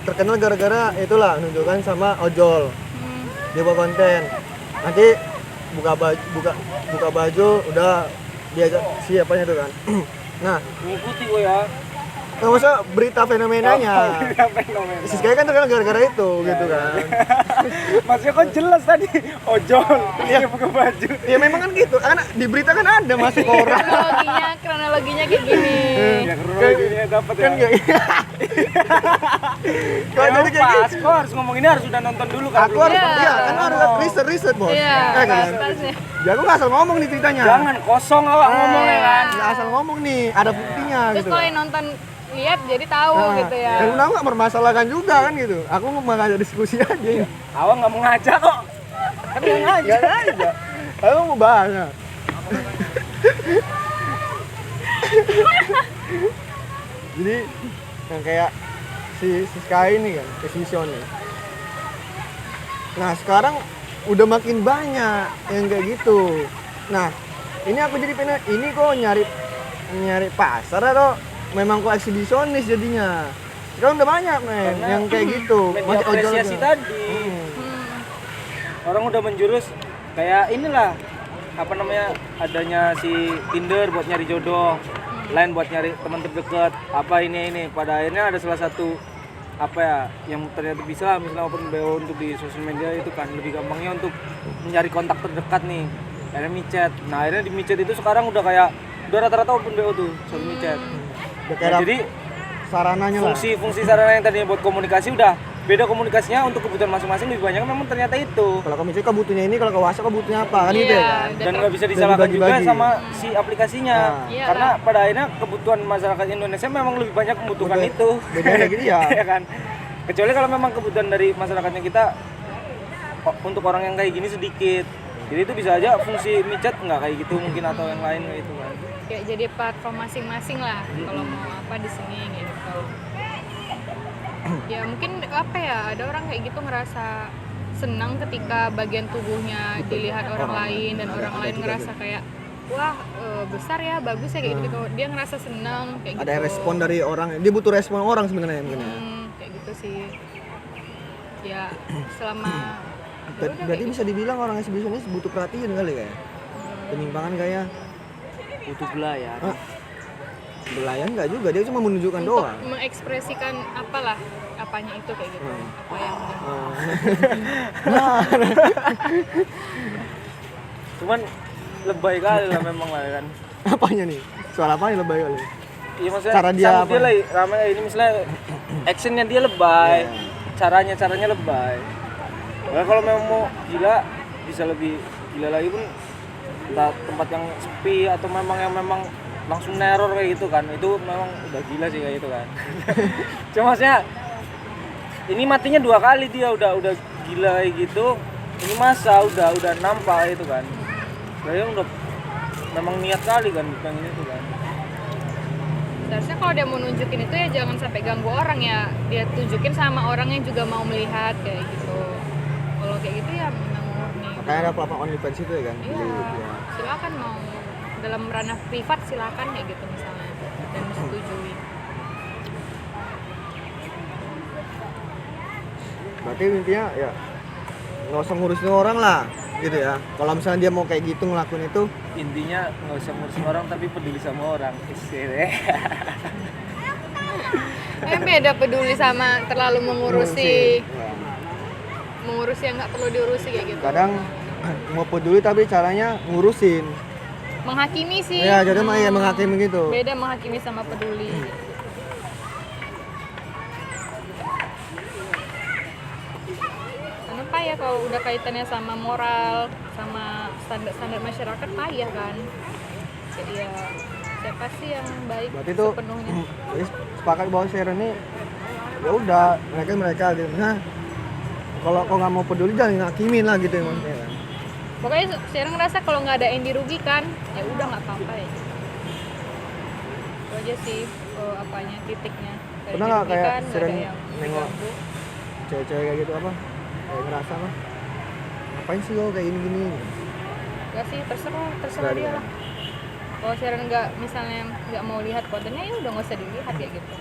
terkenal gara-gara itulah nunjukkan sama ojol. hmm. Dia buat konten. Nanti buka baju udah dia siapanya tuh kan. Nah, Ngikuti gue ya. nggak usah berita fenomenanya. Fenomena. Siskai kan terkenal gara-gara itu gitu kan. Maksudnya kok jelas tadi ojol, dia buka baju. Ya memang kan gitu. Karena di berita kan ada masuk orang. Kronologinya kayak gini. Ya kronologinya dapat ya. Kan kayak kalau Emang jadi kayak pas, gitu. kok harus ngomong ini harus udah nonton dulu kan. Aku belum? harus Iya. iya kan harus riset bos. Iya, Ya kan. pas-pasnya. Ya aku nggak asal ngomong nih ceritanya. Jangan kosong awak ngomongnya kan. Nggak asal ngomong nih, ada buktinya Terus gitu. kalau yang nonton lihat jadi tahu gitu ya. Dan Gunawan nggak mempermasalahkan juga kan gitu. Aku mau ngajak diskusi aja. Awang nggak mengajak kok. Kan nggak ngajak. Gak aja. Aku mau bahas. Nah. Jadi yang kayak si Sky ini kan, si Sion nih. Nah sekarang udah makin banyak yang kayak gitu. Nah ini aku jadi pengen, ini kok nyari pasar atau memang kok eksibisionis jadinya? Sekarang udah banyak men Karena yang kayak gitu. media Masih ojol apresiasi aja. tadi. Orang udah menjurus kayak inilah apa namanya, adanya si Tinder buat nyari jodoh, lain buat nyari teman terdekat, apa ini pada akhirnya ada salah satu apa ya yang ternyata bisa misalnya open BO untuk di sosial media itu kan lebih gampangnya untuk mencari kontak terdekat nih, akhirnya micet. Nah akhirnya di micet itu sekarang udah kayak udah rata-rata open BO tuh soal micet. Udah kayak Nah, jadi sarananya lah. fungsi sarana yang tadinya buat komunikasi udah beda komunikasinya untuk kebutuhan masing-masing lebih banyak memang ternyata itu. Kalau kamu cek butuhnya ini, kalau ke WhatsApp kau butuhnya apa kan Iya, gitu ya kan? Dan nggak bisa Dan disalahkan juga dibagi-bagi. sama si aplikasinya. Iya Karena lah. pada akhirnya kebutuhan masyarakat Indonesia memang lebih banyak membutuhkan Betul. itu. Bedanya kayak gitu ya. Ya kan. Kecuali kalau memang kebutuhan dari masyarakatnya kita untuk orang yang kayak gini sedikit. Jadi itu bisa aja fungsi micet nggak kayak gitu mungkin atau yang lain kayak gitu kan. Kayak jadi platform masing-masing lah kalau mau apa di sini gitu. Ya mungkin apa ya, ada orang kayak gitu ngerasa senang ketika bagian tubuhnya dilihat orang lain dan orang lain ngerasa kayak wah besar ya, bagus ya kayak gitu. Dia ngerasa senang kayak gitu. Ada respon dari orang, dia butuh respon orang sebenarnya mungkin ya. Kayak gitu sih. Ya selama Berarti bisa dibilang orang eksibisionis butuh perhatian kali kayak. Penyimpangan kayak Butuh belayan. belayan nggak juga, dia cuma menunjukkan untuk doang. mengekspresikan apalah apanya itu kayak gitu. Apa yang Cuman lebay kali lah memang lah kan. Apanya nih? Soal apa nih lebay kali? Iya maksudnya Cara dia sanggup apa? dia lah ramai ini misalnya actionnya dia lebay, caranya lebay. Nah, kalau memang mau gila bisa lebih gila lagi pun entah tempat yang sepi atau memang yang memang langsung neror kayak gitu kan, itu memang udah gila sih kayak gitu kan. Cuma maksudnya ini matinya 2 kali dia udah gila kayak gitu, ini masa udah nampak kayak itu kan. Kayaknya udah memang niat kali kan pengen itu kan. seharusnya kalau dia mau nunjukin itu ya jangan sampai ganggu orang ya, dia tunjukin sama orang yang juga mau melihat kayak gitu. Kalau kayak gitu ya memang murni. Makanya ada platform OnlyFans itu ya kan? Iya, Ya. silakan mau dalam ranah privat silakan kayak gitu misalnya dan disetujui. Berarti intinya ya nggak usah ngurusin orang lah gitu ya. Kalau misalnya dia mau kayak gitu ngelakuin itu, Intinya nggak usah ngurusin orang tapi peduli sama orang. Beda peduli sama terlalu mengurusi ya. mengurusi yang nggak perlu diurusi kayak gitu. Kadang mau peduli tapi caranya ngurusin. Menghakimi sih. Ya, jadi mah ya menghakimi gitu. Beda menghakimi sama peduli. Karena payah kalau udah kaitannya sama moral, sama standar-standar masyarakat payah kan. Jadi ya siapa sih yang baik Berarti itu sepenuhnya? sepakat bahwa Sharon ini ya udah mereka gitu. Nah, kalau kau nggak mau peduli jangan ngakimin lah gitu ya maksudnya kan. Pokoknya sekarang ngerasa kalau nggak ada yang dirugikan, ya udah nggak apa-apa ya. Itu aja sih apanya titiknya. Nggak Pernah nggak kayak dirugikan, nggak ada sering yang nengok diganggu. cewek-cewek kayak gitu apa? Kayak ngerasa apa? Ngapain sih kau kayak gini-gini? Nggak sih, terserah Nggak dia ada. lah. Kalau Sharon nggak misalnya nggak mau lihat kontennya ya udah nggak usah dilihat kayak gitu.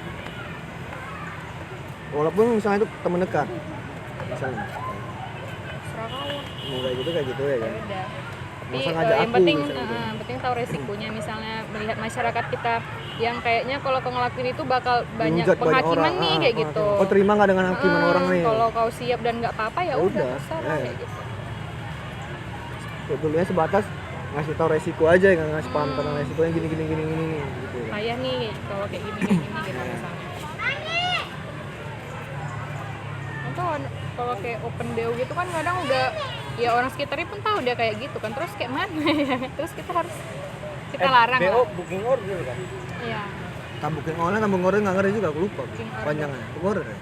Walaupun misalnya itu teman dekat, misalnya Terserah kau. mau kayak gitu ya Ya kan. udah. Tapi Masa ngajak yang aku penting misalnya gitu. penting tahu resikonya, misalnya melihat masyarakat kita yang kayaknya kalau kau ngelakuin itu bakal banyak Dihujat banyak penghakiman orang. nih kayak gitu. Kau terima nggak dengan hakiman orang nih? Kalau kau siap dan nggak apa-apa ya Ya udah udah, terserah kayak gitu. Sebetulnya sebatas ngasih tahu resiko aja, nggak ngasih paham tentang resikonya gini gitu. Payah nih kalau kayak gini gitu misalnya. Atau kalau kayak open BO gitu kan kadang udah ya orang sekitarnya pun tahu dia kayak gitu kan, terus kayak mana ya? Terus kita harus larang BO lah. booking order kan. Iya. Booking online, booking order nggak ngerti juga, aku lupa Booking order. panjangnya. Booking order ya?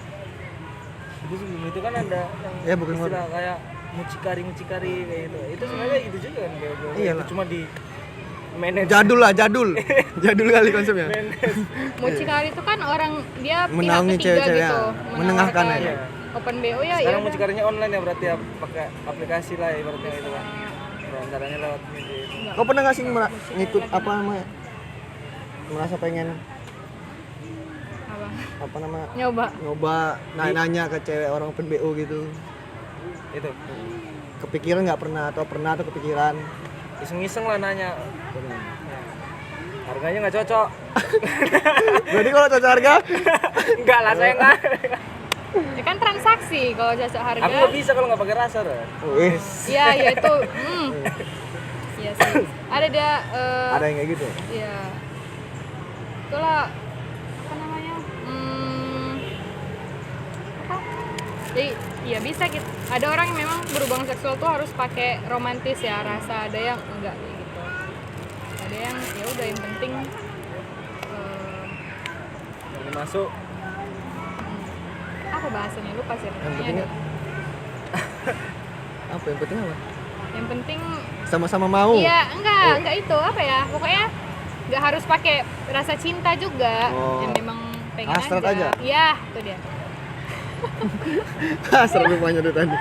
Itu sebelum itu kan ada Ya, bukan istilah kayak mucikari kayak gitu. Itu sebenarnya gitu juga kan kayak gitu. Iyalah. Cuma di manage. Jadul lah, jadul. Jadul kali konsepnya. Mucikari itu kan orang dia pihak Menaungi ketiga cewek-cewek gitu, ya. Menengahkan menawarkan. aja. Open BO ya. Sekarang ya mucikarinya online ya berarti ya, pakai aplikasi lah ibaratnya itu kan. Caranya lewat media. Kau pernah nggak sih ngikut apa namanya? Merasa pengen apa namanya? nyoba Nanya ke cewek orang open BO gitu. Itu. Kepikiran nggak pernah atau kepikiran? Iseng-iseng lah nanya. Harganya nggak cocok. Berarti kalau cocok harga? Enggak lah, saya enggak. ya kan transaksi kalau cocok harga. Aku nggak bisa kalau nggak pakai rasa deh. Iya ya itu iya sih ada dia Ada yang kayak gitu. ya itulah apa namanya apa jadi ya bisa gitu ada orang yang memang berhubungan seksual tuh harus pakai romantis ya rasa ada yang enggak kayak gitu ada yang ya udah yang penting Ini masuk. apa bahasanya lupa sih Yang penting apa? Yang penting apa? yang penting Sama-sama mau. iya enggak itu apa ya pokoknya nggak harus pakai rasa cinta juga yang memang pengen Hasrat aja? iya itu dia Seru rupanya tuh tadi.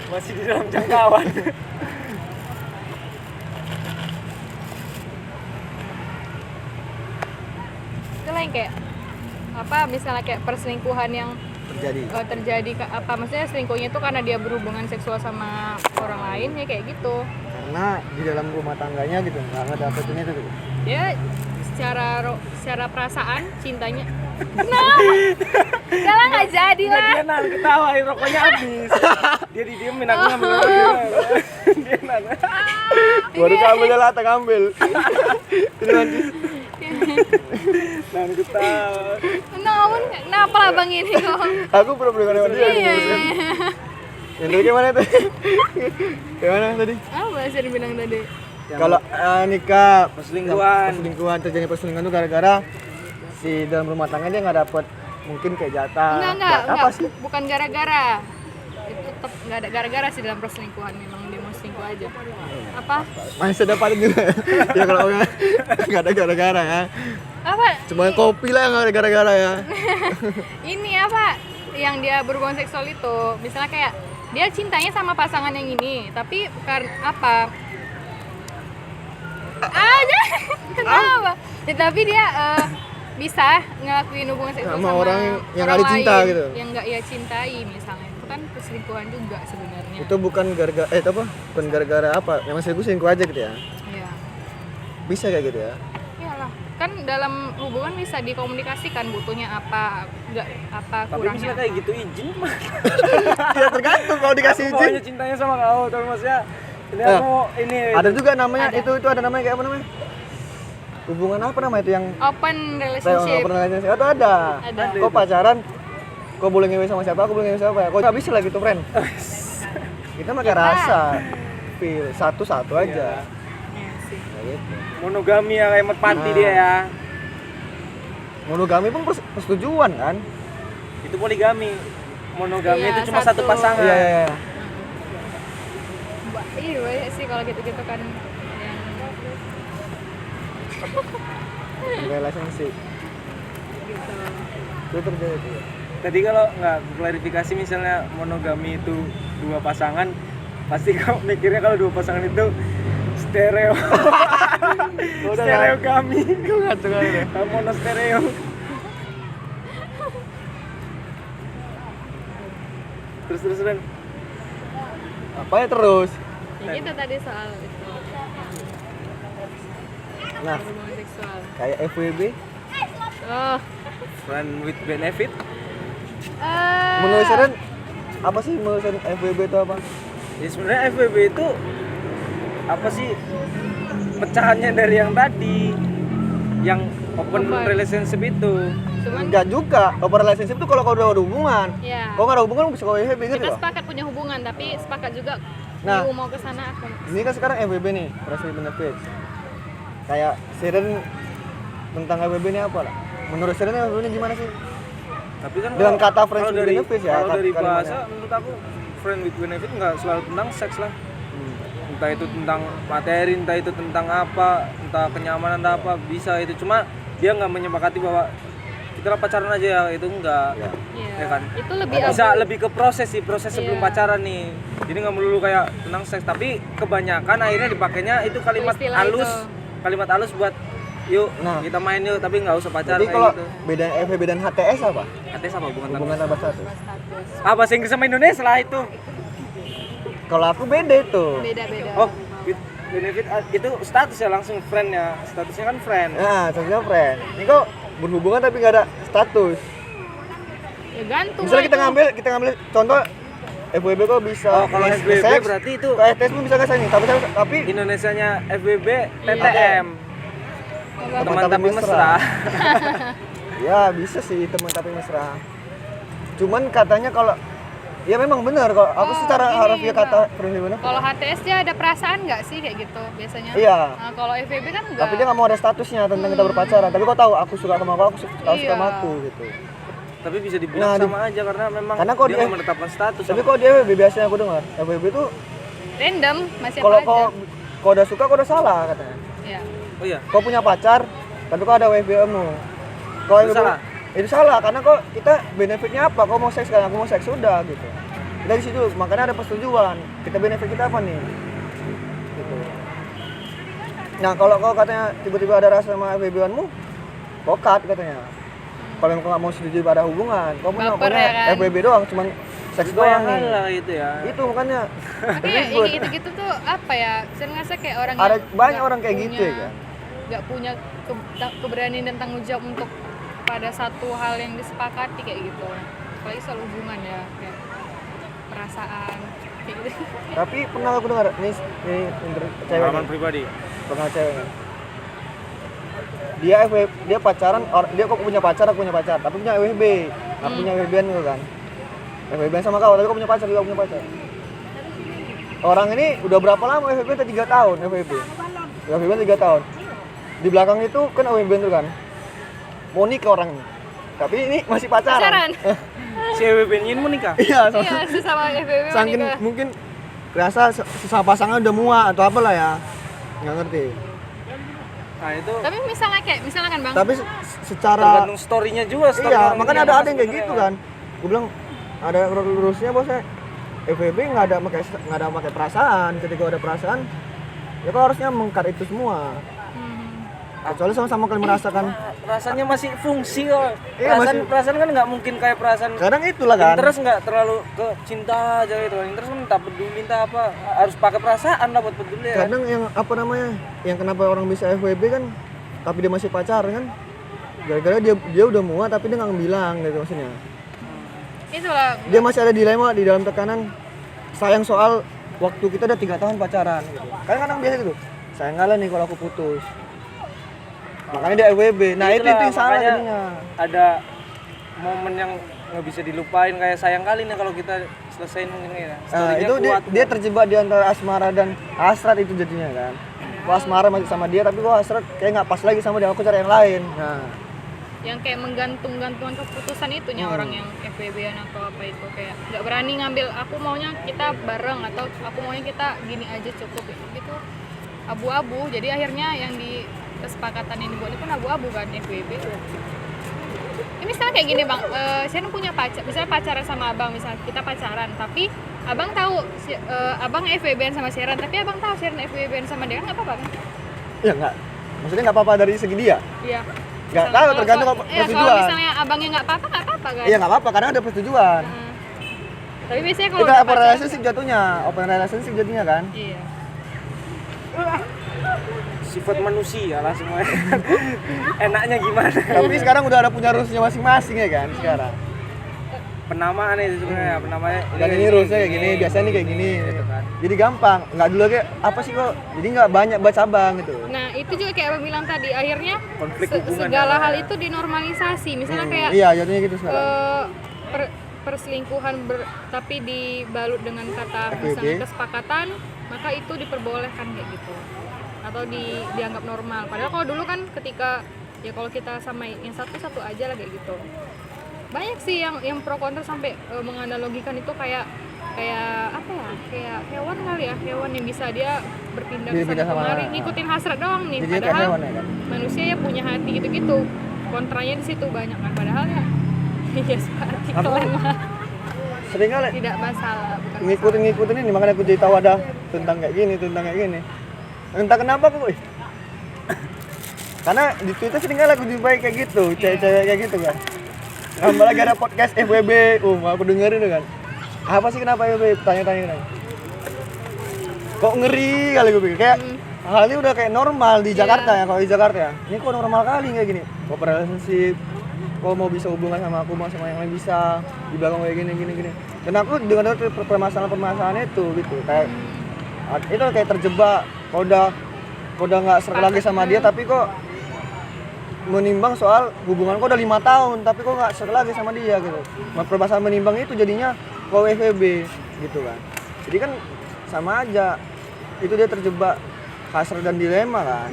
Masih di dalam jangkauan. itu lah yang kayak apa misalnya kayak perselingkuhan yang terjadi apa maksudnya selingkuhnya itu karena dia berhubungan seksual sama orang lain ya kayak gitu Karena di dalam rumah tangganya gitu nggak ngedapetin itu gitu. dia secara perasaan cintanya kenapa? Udah lah nggak jadi lah Dia nang ketawain rokoknya habis. Dia didiemin aku ngambil lagi. Dia nang. Baru kamu jalan tak ambil. Ini nanti. Nang ketawa. kenapa lah bang ini kok Aku pura-pura sama dia. iya Yang tadi gimana tuh? Gimana tadi? apa bahasa yang bilang tadi Kalau nikah Perselingkuhan. terjadi perselingkuhan itu gara-gara si dalam rumah tangga dia nggak dapet mungkin kayak jatah. enggak apa sih? bukan gara-gara itu tetap nggak ada gara-gara sih dalam perselingkuhan memang dia mau selingkuh aja apa Masih dapat juga. Ya kalau nggak ada gara-gara ya. apa Cuma kopi lah yang nggak ada gara-gara ya. ini apa yang dia berhubungan seksual itu misalnya kayak dia cintanya sama pasangan yang ini tapi karena apa aja kenapa ya, tapi dia bisa ngelakuin hubungan seksual Sama sama orang yang nggak dicinta lain, gitu. yang nggak ia cintai misalnya itu kan perselingkuhan juga sebenarnya Itu bukan gara-gara bukan gara-gara apa? Memang selingkuh aja gitu ya. iya Bisa kayak gitu ya. iyalah kan dalam hubungan bisa dikomunikasikan butuhnya apa nggak apa Tapi kurangnya misalnya kayak gitu izin mah. Ya tergantung kalau dikasih Aku izin. pokoknya cintanya sama kau, tapi maksudnya ini aku ini Ada juga namanya Ada. itu ada namanya kayak apa namanya? Hubungan apa namanya itu yang open relationship pernah relationship atau ada? Ada. Kau pacaran, kau boleh ngewe sama siapa, aku boleh ngewe sama siapa. Kau nggak bisa lah gitu, friend. Kita pakai rasa, feel satu-satu aja. Iya sih. Kayak gitu. monogami ya kayak merpati dia ya. Monogami pun persetujuan kan? Itu poligami. Monogami Iya, itu cuma satu pasangan. Iya. Iya banyak sih kalau gitu-gitu kan yang Relationship. gitu. Itu terjadi. Tadi kalau nggak klarifikasi misalnya monogami itu dua pasangan, pasti kau mikirnya kalau dua pasangan itu stereo. Stereo kami. Kau ngaco kali ya. Mono stereo. Terus Ren. Apa ya terus? Ya gitu tadi soal itu Nah, hubungan seksual. kayak FWB. Oh, Friend with benefit. Menurut Seren, apa sih menurut Seren FWB itu apa? Ya sebenarnya FWB itu apa sih pecahannya dari yang tadi, yang open Open. relationship itu. cuman Enggak juga. Open relationship itu kalau kau udah ada hubungan. ya Kalau nggak ada hubungan bisa kau FWB gitu kita loh. sepakat punya hubungan tapi sepakat juga Nah. you mau ke sana aku Ini kan sekarang FWB nih, friends with benefits. Kayak Seren tentang FWB ini apa lah? Menurut Seren FWB ini gimana sih? Tapi kan Dengan kalau- kata friends kalau with dari- benefits ya, kalau dari kalimatnya. bahasa menurut aku friend with benefit nggak selalu tentang seks lah. Entah itu tentang materi, entah itu tentang apa, entah kenyamanan entah apa, bisa itu. Cuma dia nggak menyepakati bahwa kita lah pacaran aja ya, itu enggak. Ya. Iya. Ya kan? Itu lebih Bisa abu. lebih ke proses sih, proses sebelum Iya. pacaran nih. Jadi nggak melulu kayak tentang seks, tapi kebanyakan akhirnya dipakainya itu kalimat Istilah halus, itu. kalimat halus buat yuk Nah. kita main yuk, tapi nggak usah pacaran Jadi kayak kalau gitu. beda FWB dan HTS apa? Artinya apa hubungan Hubungan tanpa tanpa status. Status. ah, bahasa Inggris sama Indonesia lah itu. Kalau aku beda itu. Beda-beda. Oh, with benefit itu status ya, langsung friend ya. Statusnya kan friend. Nah, statusnya friend. Ini kok berhubungan tapi nggak ada status. Ya gantung. Misalnya lah itu. kita ngambil contoh FWB kok bisa. Oh, kalau nge- FWB nge-sex, berarti itu ke HTS pun bisa nggak sih? Tapi Indonesianya FWB TTM. Teman tapi mesra. Ya bisa sih teman tapi mesra. Cuman katanya kalau ya memang benar kalau aku Oh, secara gini, harfiah kata Bang. friend with benefit. Kalau HTS dia ada perasaan nggak sih kayak gitu biasanya? Iya. Nah, kalau FVB kan enggak. Tapi dia nggak mau ada statusnya tentang kita berpacaran. Tapi kok tahu aku suka sama aku suka Iya. sama aku gitu. Tapi bisa dibilang Nah, sama aja karena memang karena kok dia dia- nggak menetapkan status. Tapi kok dia FWB biasanya aku dengar FWB itu Random masih kalau apa aja. kau udah suka kau udah salah katanya. Iya. Oh iya. Kau punya pacar tapi kau ada WFB-mu. Kau Itu salah? Itu salah karena kok kita benefitnya apa? Kau mau seks kan aku mau seks sudah gitu. Dari situ makanya ada persetujuan. Kita benefit kita apa nih? Gitu. Nah, kalau kau katanya tiba-tiba ada rasa sama FWB-anmu, kau cut katanya. Kalau memang kau nggak mau setuju pada hubungan, kau punya Baper ya kan? FWB doang, cuman seks doang Bayangkan nih. lah itu ya. Itu makanya Tapi ya, yang gitu-gitu tuh apa ya? Saya ngerasa kayak orang ada yang banyak nggak orang kayak gitu ya punya- kan. nggak punya keberanian dan tanggung jawab untuk pada satu hal yang disepakati kayak gitu. Apalagi soal hubungan ya, kayak perasaan kayak gitu. Tapi pernah aku dengar nih cewek Pengalaman nih. pribadi. Pernah cewek dia pacaran dia kok punya pacar aku punya pacar tapi punya WB aku punya WB-an gitu kan WB sama kau tapi kok punya pacar juga punya pacar orang ini udah berapa lama WB udah 3 tahun WB 3 tahun di belakang itu kan WB itu kan mau nikah orang ini tapi ini masih pacaran, Pacaran. Si WB-nya mau nikah. iya Iya, sesama FVB saking menikah. mungkin rasa sesama pasangan udah muak atau apalah ya nggak ngerti Nah, itu Tapi misalnya kan Bang, tapi secara tergantung story-nya juga. Story iya, orang makanya ini ada apa yang kayak sebenarnya gitu kan. Gue bilang ada lurusnya bosnya. FWB nggak ada pakai perasaan. Ketika ada perasaan, ya kok harusnya mengkat itu semua. Kecuali sama-sama kalian merasakan. Rasanya masih fungsi kok. Iya, Perasaan kan nggak mungkin kayak perasaan Kadang itulah kan. interest nggak terlalu ke cinta aja gitu. Interest kan tak peduli entah apa. Harus pakai perasaan lah buat peduli ya. Kadang yang apa namanya, yang kenapa orang bisa FWB kan, tapi dia masih pacaran kan. Gara-gara dia udah muak tapi dia nggak bilang gitu maksudnya. itulah Dia masih ada dilema di dalam tekanan. Sayang soal waktu kita udah 3 tahun pacaran gitu. Kadang biasa gitu. Sayang ngalah nih kalau aku putus. Makanya dia FWB. Nah, itu Itulah, yang salah makanya jadinya. Ada momen yang nggak bisa dilupain kayak sayang kali nih kalau kita selesain mungkin ya. Nah, Story-nya itu kuat. dia terjebak di antara asmara dan hasrat itu jadinya kan. Kok asmara masih sama dia tapi kok hasrat kayak nggak pas lagi sama dia, aku cari yang lain. Nah, yang kayak menggantung-gantungan keputusan itunya orang yang FWB-an atau apa itu kayak nggak berani ngambil aku maunya kita bareng atau aku maunya kita gini aja cukup gitu abu-abu jadi akhirnya yang di kesepakatan yang dibuat itu abu-abu kan FWB ini misalnya kayak gini Bang, Sharon punya pacar misalnya pacaran sama abang misalnya kita pacaran tapi abang tahu abang FWB-an sama Sharon tapi abang tahu Sharon FWB-an sama dia kan nggak apa-apa kan? ya nggak. Maksudnya nggak apa-apa dari segi dia. Iya. Nggak Misalnya tahu tergantung kalau persetujuan. misalnya abangnya nggak apa-apa kan? Iya nggak apa-apa karena ada persetujuan. Tapi biasanya kalau Itu udah open pacaran- relationship jatuhnya, open relationship jadinya kan. Iya. Sifat manusia lah semuanya. Enaknya gimana? Tapi sekarang udah ada punya rulesnya masing-masing ya kan sekarang. Penamaan itu sebenarnya, penamanya. Dan ini rulesnya kayak gini, biasanya nih kayak gini. Gitu kan. Jadi gampang, nggak dulu kayak apa sih kok. Jadi nggak banyak baca cabang gitu. Nah itu juga kayak abang bilang tadi akhirnya Konflik hubungan segala ya. hal itu dinormalisasi. Misalnya kayak Iya, jatuhnya gitu sekarang. perselingkuhan tapi dibalut dengan kata FWB. misalnya kesepakatan maka itu diperbolehkan kayak gitu atau dianggap normal. Padahal kalau dulu kan ketika ya kalau kita sama yang satu aja lah kayak gitu. Banyak sih yang pro kontra sampai menganalogikan itu kayak apa ya, kayak hewan kali ya, hewan yang bisa dia berpindah ke sana kemari ngikutin hasrat doang nih. Jadi padahal hewan, ya kan? manusia ya punya hati gitu-gitu. Kontranya di situ banyak kan, padahal ya ya seperti kelemahan. Sering kali Tidak masalah, bukan ngikutin ini, makanya aku jadi tahu ada tentang kayak gini. Entah kenapa aku karena di Twitter sering kali aku jumpai kayak gitu, cewek-cewek kayak gitu kan. Tambah lagi ada podcast FWB, aku dengerin tuh kan. Apa sih kenapa FWB? Tanya-tanya kan. Kok ngeri kali gue pikir, kayak hal ini udah kayak normal di Jakarta ya, kalau di Jakarta ya. Ini kok normal kali kayak gini. Kok relationship, kok mau bisa hubungan sama aku, mau sama yang lain bisa, di belakang kayak gini. Dan aku dengan permasalahan itu gitu, kayak itu kayak terjebak. Kalau udah nggak serak lagi sama dia, tapi kok menimbang soal hubungan kok udah 5 tahun, tapi kok nggak serak lagi sama dia gitu. Permasalahan menimbang itu jadinya kok FWB gitu kan. Jadi kan sama aja, itu dia terjebak hasrat dan dilema kan.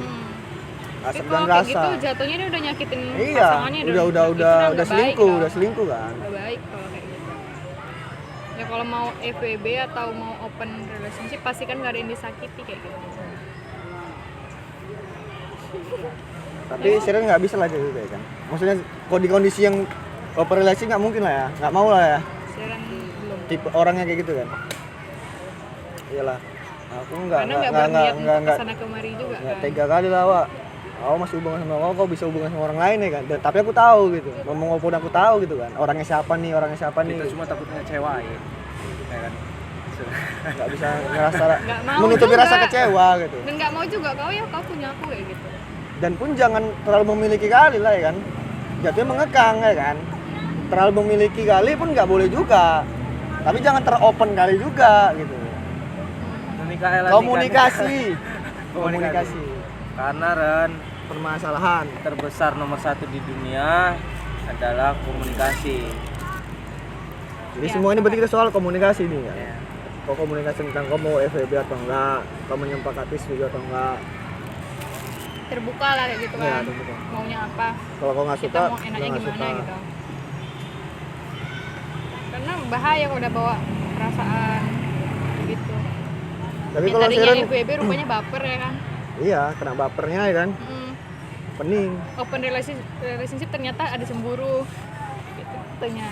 Hasrat dan rasa. Gitu jatuhnya dia udah nyakitin iya, pasangannya. udah selingkuh kan. Udah baik kalau kayak gitu. Ya kalau mau FWB atau mau open relationship pasti kan nggak ada yang disakiti kayak gitu. Tapi Siren nggak bisa lah gitu kan. Maksudnya kalau di kondisi yang open relation nggak mungkin lah ya, nggak mau lah ya. Siren belum. Tipe orangnya kayak gitu kan. Iyalah. Aku nggak kesana kemari juga kan. tega kali lah Wak. Aku masih hubungan sama kau bisa hubungan sama orang lain ya kan. Tapi aku tahu gitu. Ngomong walaupun aku tahu gitu kan. Orangnya siapa nih. Kita cuma takut ngecewain. Ya kan. Nggak bisa ngerasa mau menutupi juga. rasa kecewa gitu. Dan nggak mau juga kau punya aku kayak gitu. Dan pun jangan terlalu memiliki kali lah ya kan. Jatuhnya mengekang ya kan. Terlalu memiliki kali pun nggak boleh juga. Tapi jangan teropen kali juga gitu. Komunikasi. Karena Ren, permasalahan terbesar nomor 1 di dunia adalah komunikasi. jadi semua ini berarti kita soal komunikasi nih kan. Ya. Kau komunikasi tentang kau mau FWB atau enggak, kau menyempakati juga atau enggak. Terbuka lah kayak gitu kan. Iya, terbuka. Maunya apa? Kalau kau nggak Kita suka, mau enaknya nggak gimana suka. gitu. Karena bahaya kalau udah bawa perasaan gitu. Tapi Yang kalau tadinya Siren, FWB rupanya baper ya kan. iya kena bapernya ya kan, pening. Open relationship ternyata ada cemburu gitu. Tanya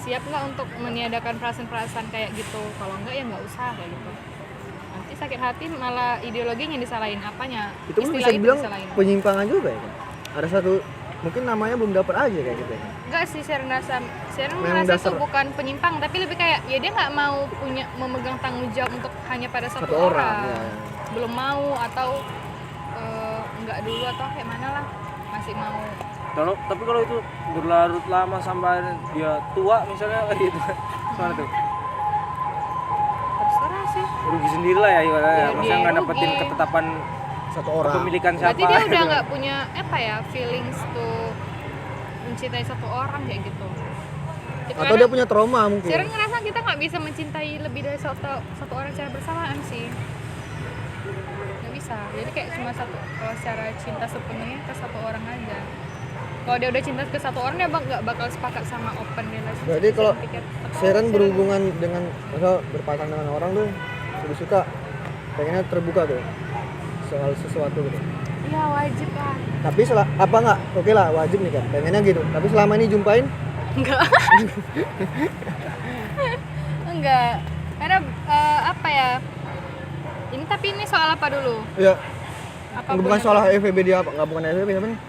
siap nggak untuk meniadakan perasaan-perasaan kayak gitu? Kalau enggak ya nggak usah kayak gitu. Nanti sakit hati malah ideologinya yang disalahin, apanya? Itu pun Istilah bisa dibilang disalahin. penyimpangan juga ya kan. Ada satu mungkin namanya belum dapat aja kayak gitu ya. Enggak sih, Sharon Memang merasa itu dasar- bukan penyimpang, tapi lebih kayak ya dia nggak mau memegang tanggung jawab untuk hanya pada satu orang. ya. Belum mau atau enggak dulu atau kayak mana lah, masih mau. Tapi kalau itu berlarut lama sampai dia tua misalnya kayak gitu. Soalnya tuh Terserah sih. rugi sendiri lah ya, Ya, maksudnya dia nggak dapetin rugi. ketetapan Satu orang. kepemilikan siapa. Berarti dia udah gitu. nggak punya apa ya feelings tuh mencintai satu orang kayak gitu. Itu Atau dia punya trauma mungkin. Sharon ngerasa kita nggak bisa mencintai lebih dari satu orang secara bersamaan sih. Nggak bisa. Jadi kayak cuma satu, kalau secara cinta sepenuhnya ke satu orang aja. Kalau dia udah cinta ke satu orang dia nggak bakal sepakat sama open relationship. Berarti kalau Saya pikir, Sharon berhubungan dengan misal berpacaran dengan orang tuh lebih suka pengennya terbuka tuh soal sesuatu gitu. iya wajib lah. Tapi apa enggak? Oke lah wajib nih kan. Pengennya gitu. Tapi selama ini jumpain Enggak. Enggak. Karena apa ya? Tapi ini soal apa dulu? ya Apa bukan soal FWB dia apa? Enggak bukan FWB apa nih?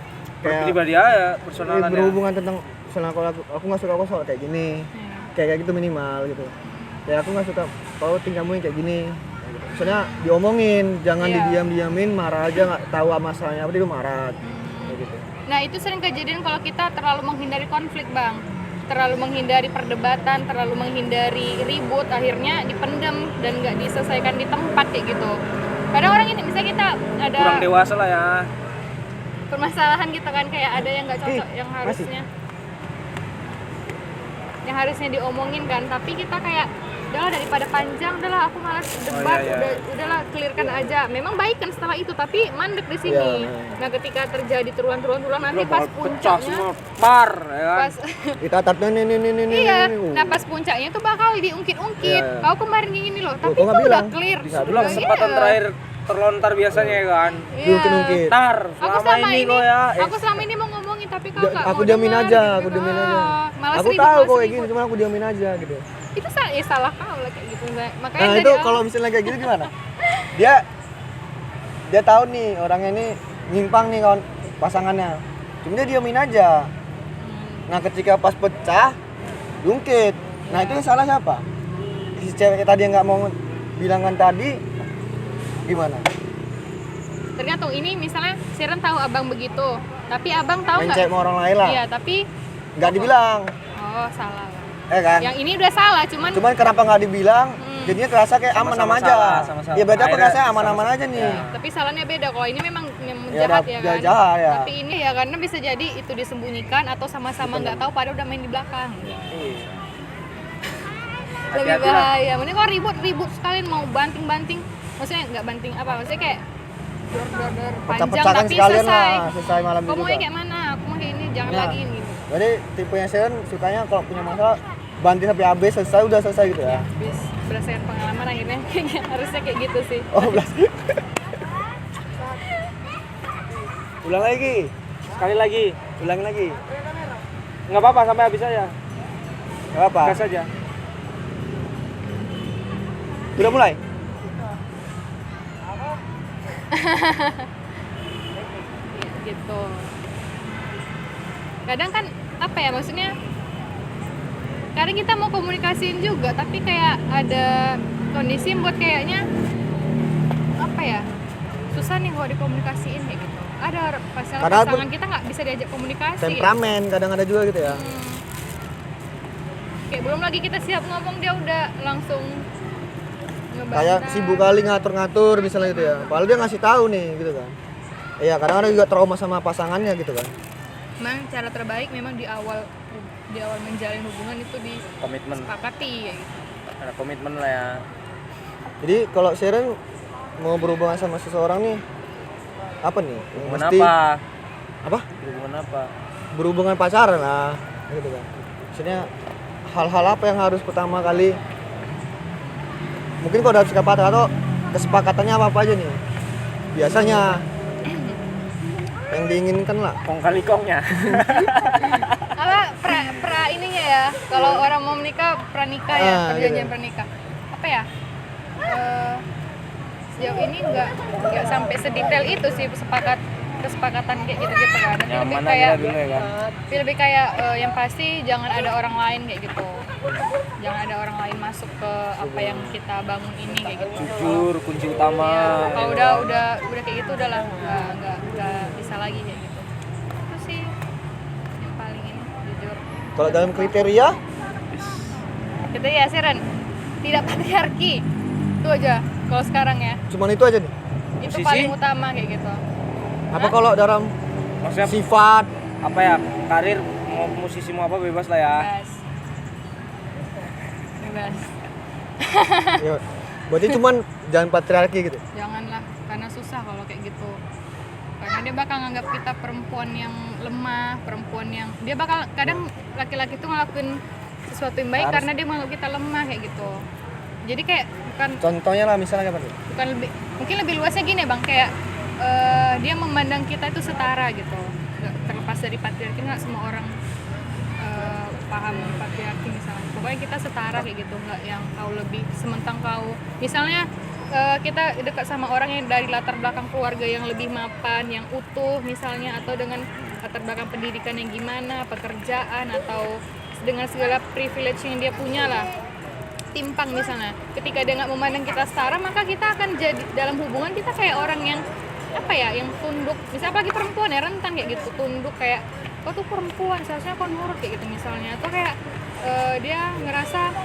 Kayak pribadi aja personalannya. berhubungan tentang misalnya kalau aku nggak suka kok soal kayak gini. Ya. Kayak gitu minimal gitu. Kayak aku nggak suka kau tingkahmu yang kayak gini. Kayak gitu. Maksudnya diomongin, jangan Iya. didiam-diamin, marah aja nggak tahu masalahnya apa dia marah. Kayak gitu. Nah itu sering kejadian kalau kita terlalu menghindari konflik bang, terlalu menghindari perdebatan, terlalu menghindari ribut, akhirnya dipendam dan nggak diselesaikan di tempat kayak gitu. Kadang orang ini misalnya kita ada Kurang dewasa lah ya. permasalahan gitu kan, kayak ada yang nggak cocok yang harusnya diomongin kan, tapi kita kayak udahlah daripada panjang, udahlah aku malas debat, udahlah clearkan aja. Memang baik kan setelah itu, tapi mandek di sini. Nah ketika terjadi turunan nanti pas pecah puncaknya, semua par ya kan. pas Kita tatap nih. iya, nah pas puncaknya tuh bakal diungkit-ungkit. Kau kemarin gini loh, tapi kok nggak itu udah bilang? clear. Bilang kesempatan terakhir terlontar biasanya ya kan. Iya. Diungkit-ungkit. Tar, Aku selama ini kok ya. Aku selama ini mau ngomongin tapi kau nggak Aku mau diamin dengar, aja, gitu. aku diamin aja. Malas Aku ribut, tahu malas kok kayak ribut. gini, cuma aku diamin aja gitu. Itu salah kau lah kayak gitu. Makanya Nah dari itu awal- kalau misalnya kayak gitu gimana? Dia tahu nih orangnya ini nyimpang nih kawan pasangannya. Cuma dia diamin aja. Nah ketika pas pecah, diungkit. Nah itu yang salah siapa? Si cewek tadi yang nggak mau bilangan tadi gimana? tergantung ini misalnya Siren tahu abang begitu, tapi abang tahu Main nggak? cewek sama orang lain lah. Iya, tapi Nggak dibilang, oh salah lah. kan? Yang ini udah salah, cuman Cuman kenapa nggak dibilang? Jadinya kerasa kayak Sama-sama aman-aman aja. salah, sama-sama. Ya beda apa Akhirnya kerasa aman-aman aja nih. tapi salahnya beda. Kalau ini memang yang Ya, jahat udah ya kan. jahat, ya. Tapi ini ya karena bisa jadi itu disembunyikan atau sama-sama nggak tahu padahal udah main di belakang. Iya. Lebih Hati-hati lah. bahaya. Mending kalau ribut sekalian mau banting-banting. Maksudnya nggak banting apa? Maksudnya kayak dor panjang Pecah-pecahkan tapi sekalian selesai. lah, selesai malam Kamu itu mau juga. kayak mana? Aku mau kayak ini, jangan Nah. lagi ini. Gitu. Jadi tipenya Sharon sukanya kalau punya masalah banting sampai habis selesai udah selesai gitu ya. Habis berdasarkan pengalaman akhirnya kayaknya harusnya kayak gitu sih. Oh, belas. Ulang lagi. Sekali lagi. Ulang lagi. Nggak apa-apa sampai habis aja. Enggak apa? Gas aja. Udah mulai? Gitu. Kadang kan apa ya maksudnya? Kadang kita mau komunikasiin juga, tapi kayak ada kondisi yang buat kayaknya apa ya? Susah nih kalau dikomunikasiin kayak gitu. Ada Kadang pasangan kita nggak bisa diajak komunikasi. Temperamen kadang ada juga gitu ya. Kayak belum lagi kita siap ngomong dia udah langsung ngebantah. Kayak sibuk kali ngatur-ngatur misalnya gitu ya. Padahal dia ngasih tahu nih gitu kan. Iya, kadang-kadang juga trauma sama pasangannya gitu kan. Memang cara terbaik memang di awal menjalin hubungan itu Komitmen. disepakati kayak gitu. Ada komitmen lah ya. Jadi kalau Sharon mau berhubungan sama seseorang nih apa nih? Yang Hubungan mesti- apa? Apa? Hubungan apa? Berhubungan pacaran lah gitu kan. Maksudnya hal-hal apa yang harus pertama kali mungkin kalau ada kesepakatan atau kesepakatannya apa aja nih biasanya yang diinginkan lah. Kong kali kongnya. Apa pra ininya ya, kalau orang mau menikah pranikah ya, perjanjian gitu. pranikah apa ya, sejauh ini nggak sampai sedetail itu sih kesepakatan kayak gitu kan. Tapi lebih Nyaman kayak aja dulu ya kan. tapi lebih kayak yang pasti jangan ada orang lain kayak gitu, jangan ada orang lain masuk ke apa yang kita bangun ini kayak gitu. Jujur kunci utama. Iya, kalau udah kayak gitu udahlah nggak bisa lagi kayak gitu. Itu sih yang paling ini jujur. Kalau dalam kriteria Kita ya Siren, tidak patriarki. Itu aja kalau sekarang ya. cuman itu aja nih. Itu Posisi? paling utama kayak gitu. Apa kalau dalam Maksudnya sifat apa ya? Karir mau musisi mau apa bebas lah ya. Bebas. ya, berarti cuman jangan patriarki gitu. Janganlah, karena susah kalau kayak gitu. Karena dia bakal nganggap kita perempuan yang lemah, perempuan yang dia bakal kadang laki-laki itu ngelakuin sesuatu yang baik karena dia menganggap kita lemah kayak gitu. Jadi kayak Contohnya lah misalnya apa nih? bukan lebih mungkin lebih luasnya gini bang, kayak dia memandang kita itu setara gitu. Nggak terlepas dari patriarki, nggak semua orang paham patriarki misalnya. Pokoknya kita setara kayak gitu, nggak yang kau lebih sementang kau misalnya kita dekat sama orang yang dari latar belakang keluarga yang lebih mapan, yang utuh misalnya, atau dengan latar belakang pendidikan yang gimana, pekerjaan atau dengan segala privilege yang dia punya lah, timpang misalnya. Ketika dia nggak memandang kita setara, maka kita akan jadi dalam hubungan kita kayak orang yang apa ya, yang tunduk. Misalnya apalagi perempuan ya, rentan kayak gitu, tunduk kayak kau tuh perempuan seharusnya kau nurut kayak gitu misalnya. Atau kayak dia ngerasa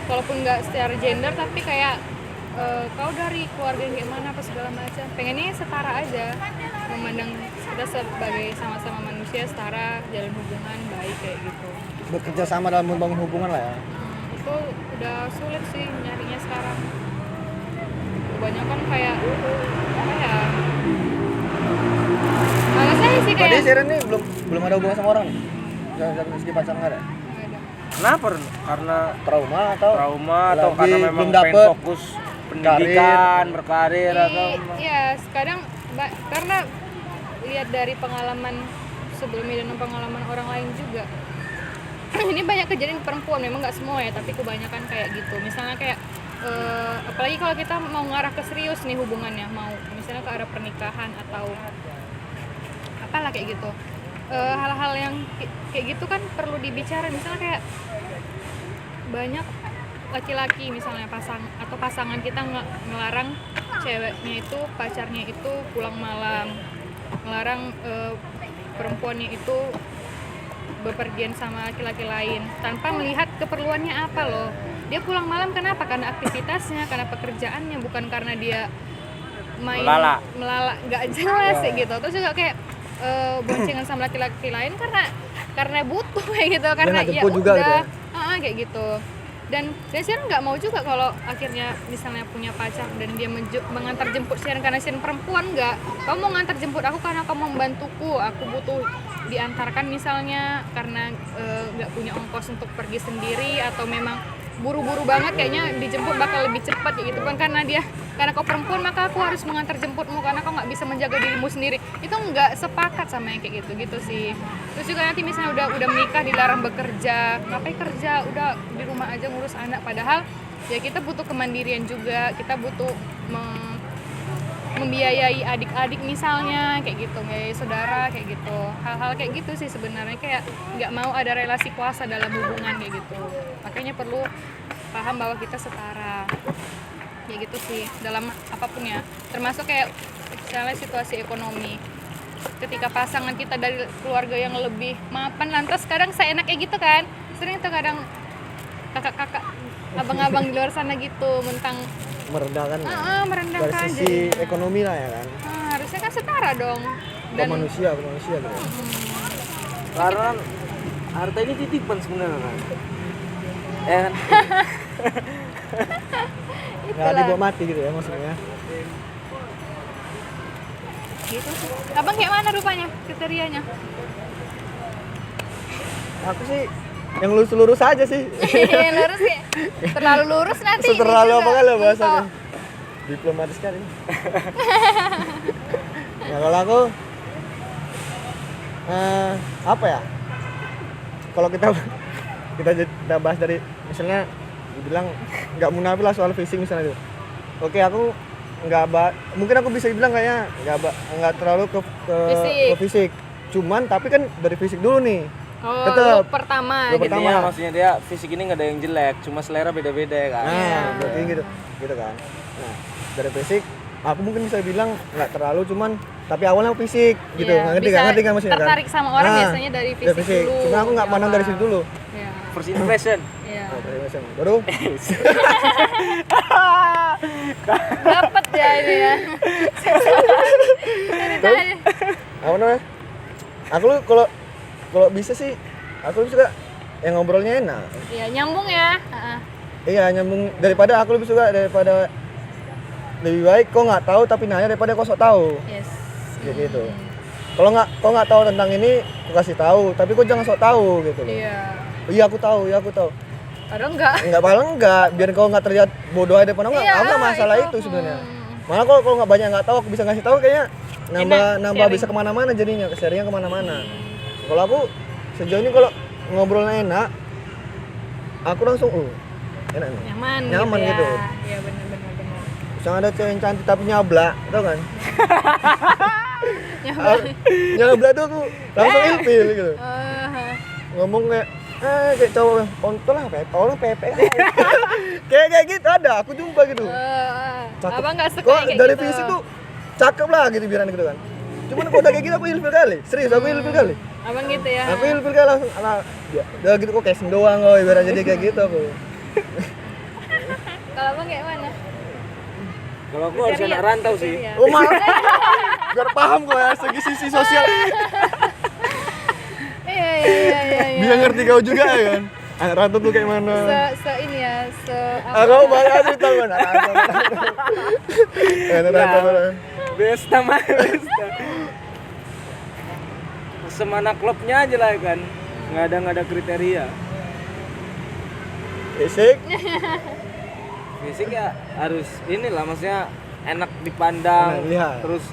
walaupun nggak secara gender tapi kayak kau dari keluarga yang kayak mana apa segala macam, pengennya setara aja, memandang kita sebagai sama-sama manusia setara, jalan hubungan baik kayak gitu. Bekerja sama dalam membangun hubungan lah ya. itu udah sulit sih nyarinya sekarang. Kebanyakan kayak apa ya? Malas aja sih Berarti kayak. Sharon nih belum ada hubungan sama orang nih? Dari segi pacaran nggak ada? Nggak ada. Kenapa? Ren? Karena Trauma atau? trauma atau lagi karena memang belum pengen dapet fokus pendidikan, berkarir atau Iya, kadang karena lihat dari pengalaman sebelumnya dan pengalaman orang lain juga. Ini banyak kejadian perempuan, memang nggak semua ya, tapi kebanyakan kayak gitu. Misalnya kayak apalagi kalau kita mau ngarah ke serius nih hubungannya, mau misalnya ke arah pernikahan atau apalah kayak gitu. Hal-hal yang kayak gitu kan perlu dibicarain. Misalnya kayak banyak laki-laki misalnya pasangan kita ngelarang ceweknya itu, pacarnya itu pulang malam, ngelarang perempuannya itu bepergian sama laki-laki lain tanpa melihat keperluannya apa loh. Dia pulang malam kenapa? Karena aktivitasnya, karena pekerjaannya, bukan karena dia main melala nggak jelas kayak gitu. Terus juga kayak boncengan sama laki-laki lain karena butuh kayak gitu, karena nggak ya jemput juga gitu udah ya? kayak gitu. Dan Sharon nggak mau juga kalau akhirnya misalnya punya pacar dan dia mengantar jemput Sharon, karena Sharon perempuan. Nggak, kamu mau ngantar jemput aku karena kamu membantuku, aku butuh diantarkan misalnya karena nggak punya ongkos untuk pergi sendiri, atau memang buru-buru banget kayaknya dijemput bakal lebih cepat ya gitu kan, karena kau perempuan maka aku harus mengantar jemputmu karena kau nggak bisa menjaga dirimu sendiri. Itu nggak sepakat sama yang kayak gitu sih. Terus juga nanti misalnya udah menikah dilarang bekerja, ngapain kerja, udah di rumah aja ngurus anak, padahal ya kita butuh kemandirian juga, kita butuh membiayai adik-adik misalnya kayak gitu, membiayai saudara kayak gitu. Hal-hal kayak gitu sih sebenarnya, kayak nggak mau ada relasi kuasa dalam hubungan kayak gitu. Makanya perlu paham bahwa kita setara kayak gitu sih dalam apapun ya, termasuk kayak misalnya situasi ekonomi. Ketika pasangan kita dari keluarga yang lebih mapan, lantas kadang seenak kayak gitu kan, sering tuh kadang kakak-kakak abang-abang di luar sana gitu mentang Merendahkan merendahkan dari sisi jadinya. ekonomi lah ya kan? Harusnya kan setara dong. Ke manusia gitu. karena harta ini titipan sebenarnya kan. Kan? Nggak dibawa mati gitu ya maksudnya. Gitu sih. Abang kayak mana rupanya kriterianya? Aku sih yang lurus-lurus aja sih. Lurus ya. Terlalu lurus nanti. Terlalu ini apa juga kali bahasanya? mentok. Diplomatis sekali. Ya kalau aku apa ya? Kalau kita bahas dari misalnya dibilang nggak munafik lah soal fisik misalnya tuh. Oke, aku mungkin aku bisa bilang kayaknya nggak terlalu ke fisik. Cuman tapi kan dari fisik dulu nih. Oh, Tetep. look pertama Look gitu. Intinya maksudnya dia fisik ini nggak ada yang jelek, cuma selera beda-beda ya kan. Berarti gitu kan. Nah, dari fisik aku mungkin bisa bilang nggak terlalu, cuman tapi awalnya fisik gitu. Iya, Ngerti kan maksudnya kan? tertarik sama orang biasanya dari fisik dulu. Cuma aku nggak di pandang dari awal. situ dulu. Iya. First impression. Iya. Oh, dari macam baru Dapat ya ini ya. apa namanya? Aku kalau bisa sih aku suka yang ngobrolnya enak. Iya, nyambung ya. Heeh. Iya, nyambung. Daripada aku lebih suka daripada lebih baik kau nggak tahu tapi nanya daripada kau sok tahu. Yes. Kayak gitu. Kalau nggak tahu tentang ini, aku kasih tahu, tapi kau jangan sok tahu gitu loh. Iya. Iya aku tahu. Padahal enggak. Enggak, biar kau nggak terlihat bodoh aja depan aku. Iya, Aku nggak masalah itu sebenarnya. Malah kalau nggak banyak nggak tahu, aku bisa ngasih tahu kayaknya nambah sharing. bisa kemana-mana jadinya, sharingnya kemana-mana. Kalau aku sejauh ini kalau ngobrolnya enak, aku langsung enak nih. Nyaman gitu. gitu. Ya. Iya benar. Misalnya ada cewek yang cantik tapi nyablak, tau kan? Nyablak. Nyablak tuh aku langsung ilfil gitu. Ngomong kayak cowok kontol lah, pepe kayak gitu ada, aku jumpa gitu. Abang nggak suka Kok kayak dari gitu. fisik tuh cakep lah gitu biaran gitu kan. Cuman kalau udah kayak gitu aku ilfil kali, serius aku ilfil kali. Abang gitu ya. Aku ilfil kali langsung, udah gitu kok casing doang kok, biar jadi kayak gitu aku. Kalau abang kayak mana? Kalau aku harus anak rantau sih. Kriteria. Oh malah, biar paham kok ya segi sisi sosial. Iya. Bisa ngerti kau juga ya kan. Anak rantau tuh kayak mana? Ini ya, Aku balik cerita mana? Besta mah besta. Semana klubnya aja lah kan. Nggak ada kriteria. Fisik. Fisik ya harus inilah maksudnya enak dipandang, Enak dilihat. terus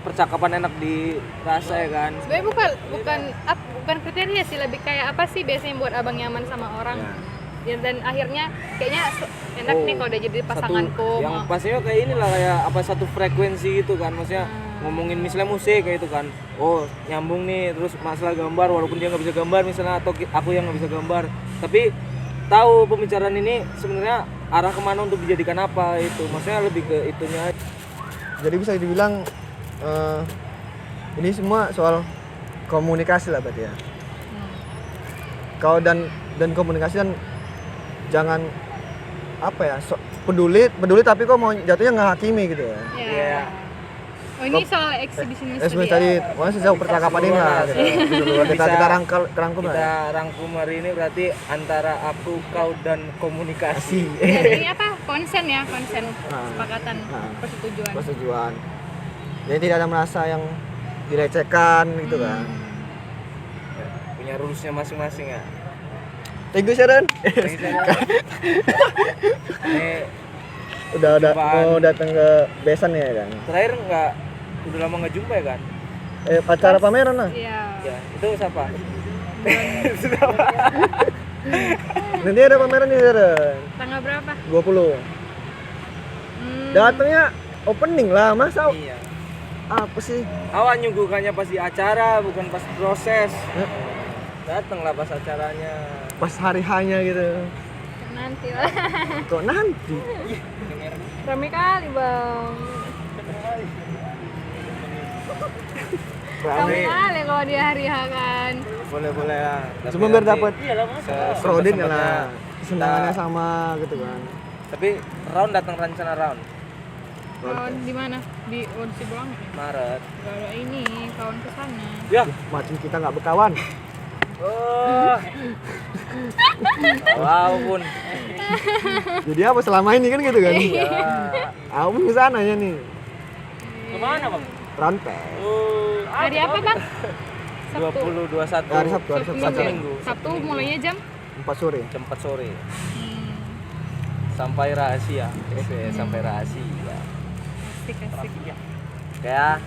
percakapan enak dirasa ya kan. Sebenarnya bukan kriteria sih, lebih kayak apa sih biasanya buat abang nyaman sama orang. Ya, dan akhirnya kayaknya enak nih kalau udah jadi pasanganku. Yang pastinya kayak inilah kayak apa satu frekuensi gitu kan, maksudnya ngomongin misalnya musik kayak itu kan. Oh nyambung nih, terus masalah gambar walaupun dia nggak bisa gambar misalnya atau aku yang nggak bisa gambar, tapi tahu pembicaraan ini sebenarnya arah kemana untuk dijadikan apa itu, maksudnya lebih ke itunya aja. Jadi bisa dibilang ini semua soal komunikasi lah berarti ya. Kau dan komunikasi dan jangan apa ya peduli tapi kok mau jatuhnya ngehakimi gitu ya. Iya. Oh ini soal eksibisi Tadi masih jauh percakapan ini lah gitu. Kita rangkum lah. Kita rangkum hari ini berarti antara aku, kau dan komunikasi. Ya, ini apa? Konsen, kesepakatan, Persetujuan. Jadi tidak ada merasa yang dilecehkan gitu kan. Punya rulesnya masing-masing ya. Thank you Sharon. Ini udah Jumpaan. mau datang ke Besan ya kan. terakhir udah lama nggak jumpa ya kan? Acara pameran lah. Iya. Ya, itu siapa? Nanti ada pameran nih Sharon. Tanggal berapa? 20. Datangnya opening lah, masa Iya. apa sih? Awan nyuguhkannya pas di acara, bukan pas proses. Datanglah pas acaranya. Pas hari hanya gitu. Nanti lah. Kok nanti? Rame kali bang. Rame kali kalau di hari H kan. Boleh lah. Tapi Cuma biar nanti dapat crowded ya sempet-sempetnya lah. Kesenangannya sama gitu kan. Tapi round datang rencana round Kalau di mana? Di Sibolang ya? Maret. Gak ada ini, kawan kesana. Ya. Macam kita nggak berkawan. Oh. Walaupun. Jadi apa selama ini kan gitu kan? Iya. Aku ke sana ya nih. Kemana bang? Rantai. Oh. Hari apa bang? 20 21. Hari Sabtu, Sabtu Minggu. Sabtu mulainya jam? 4 sore. Jam 4 sore. Sampai rahasia. Sampai rahasia. Asik. Kayak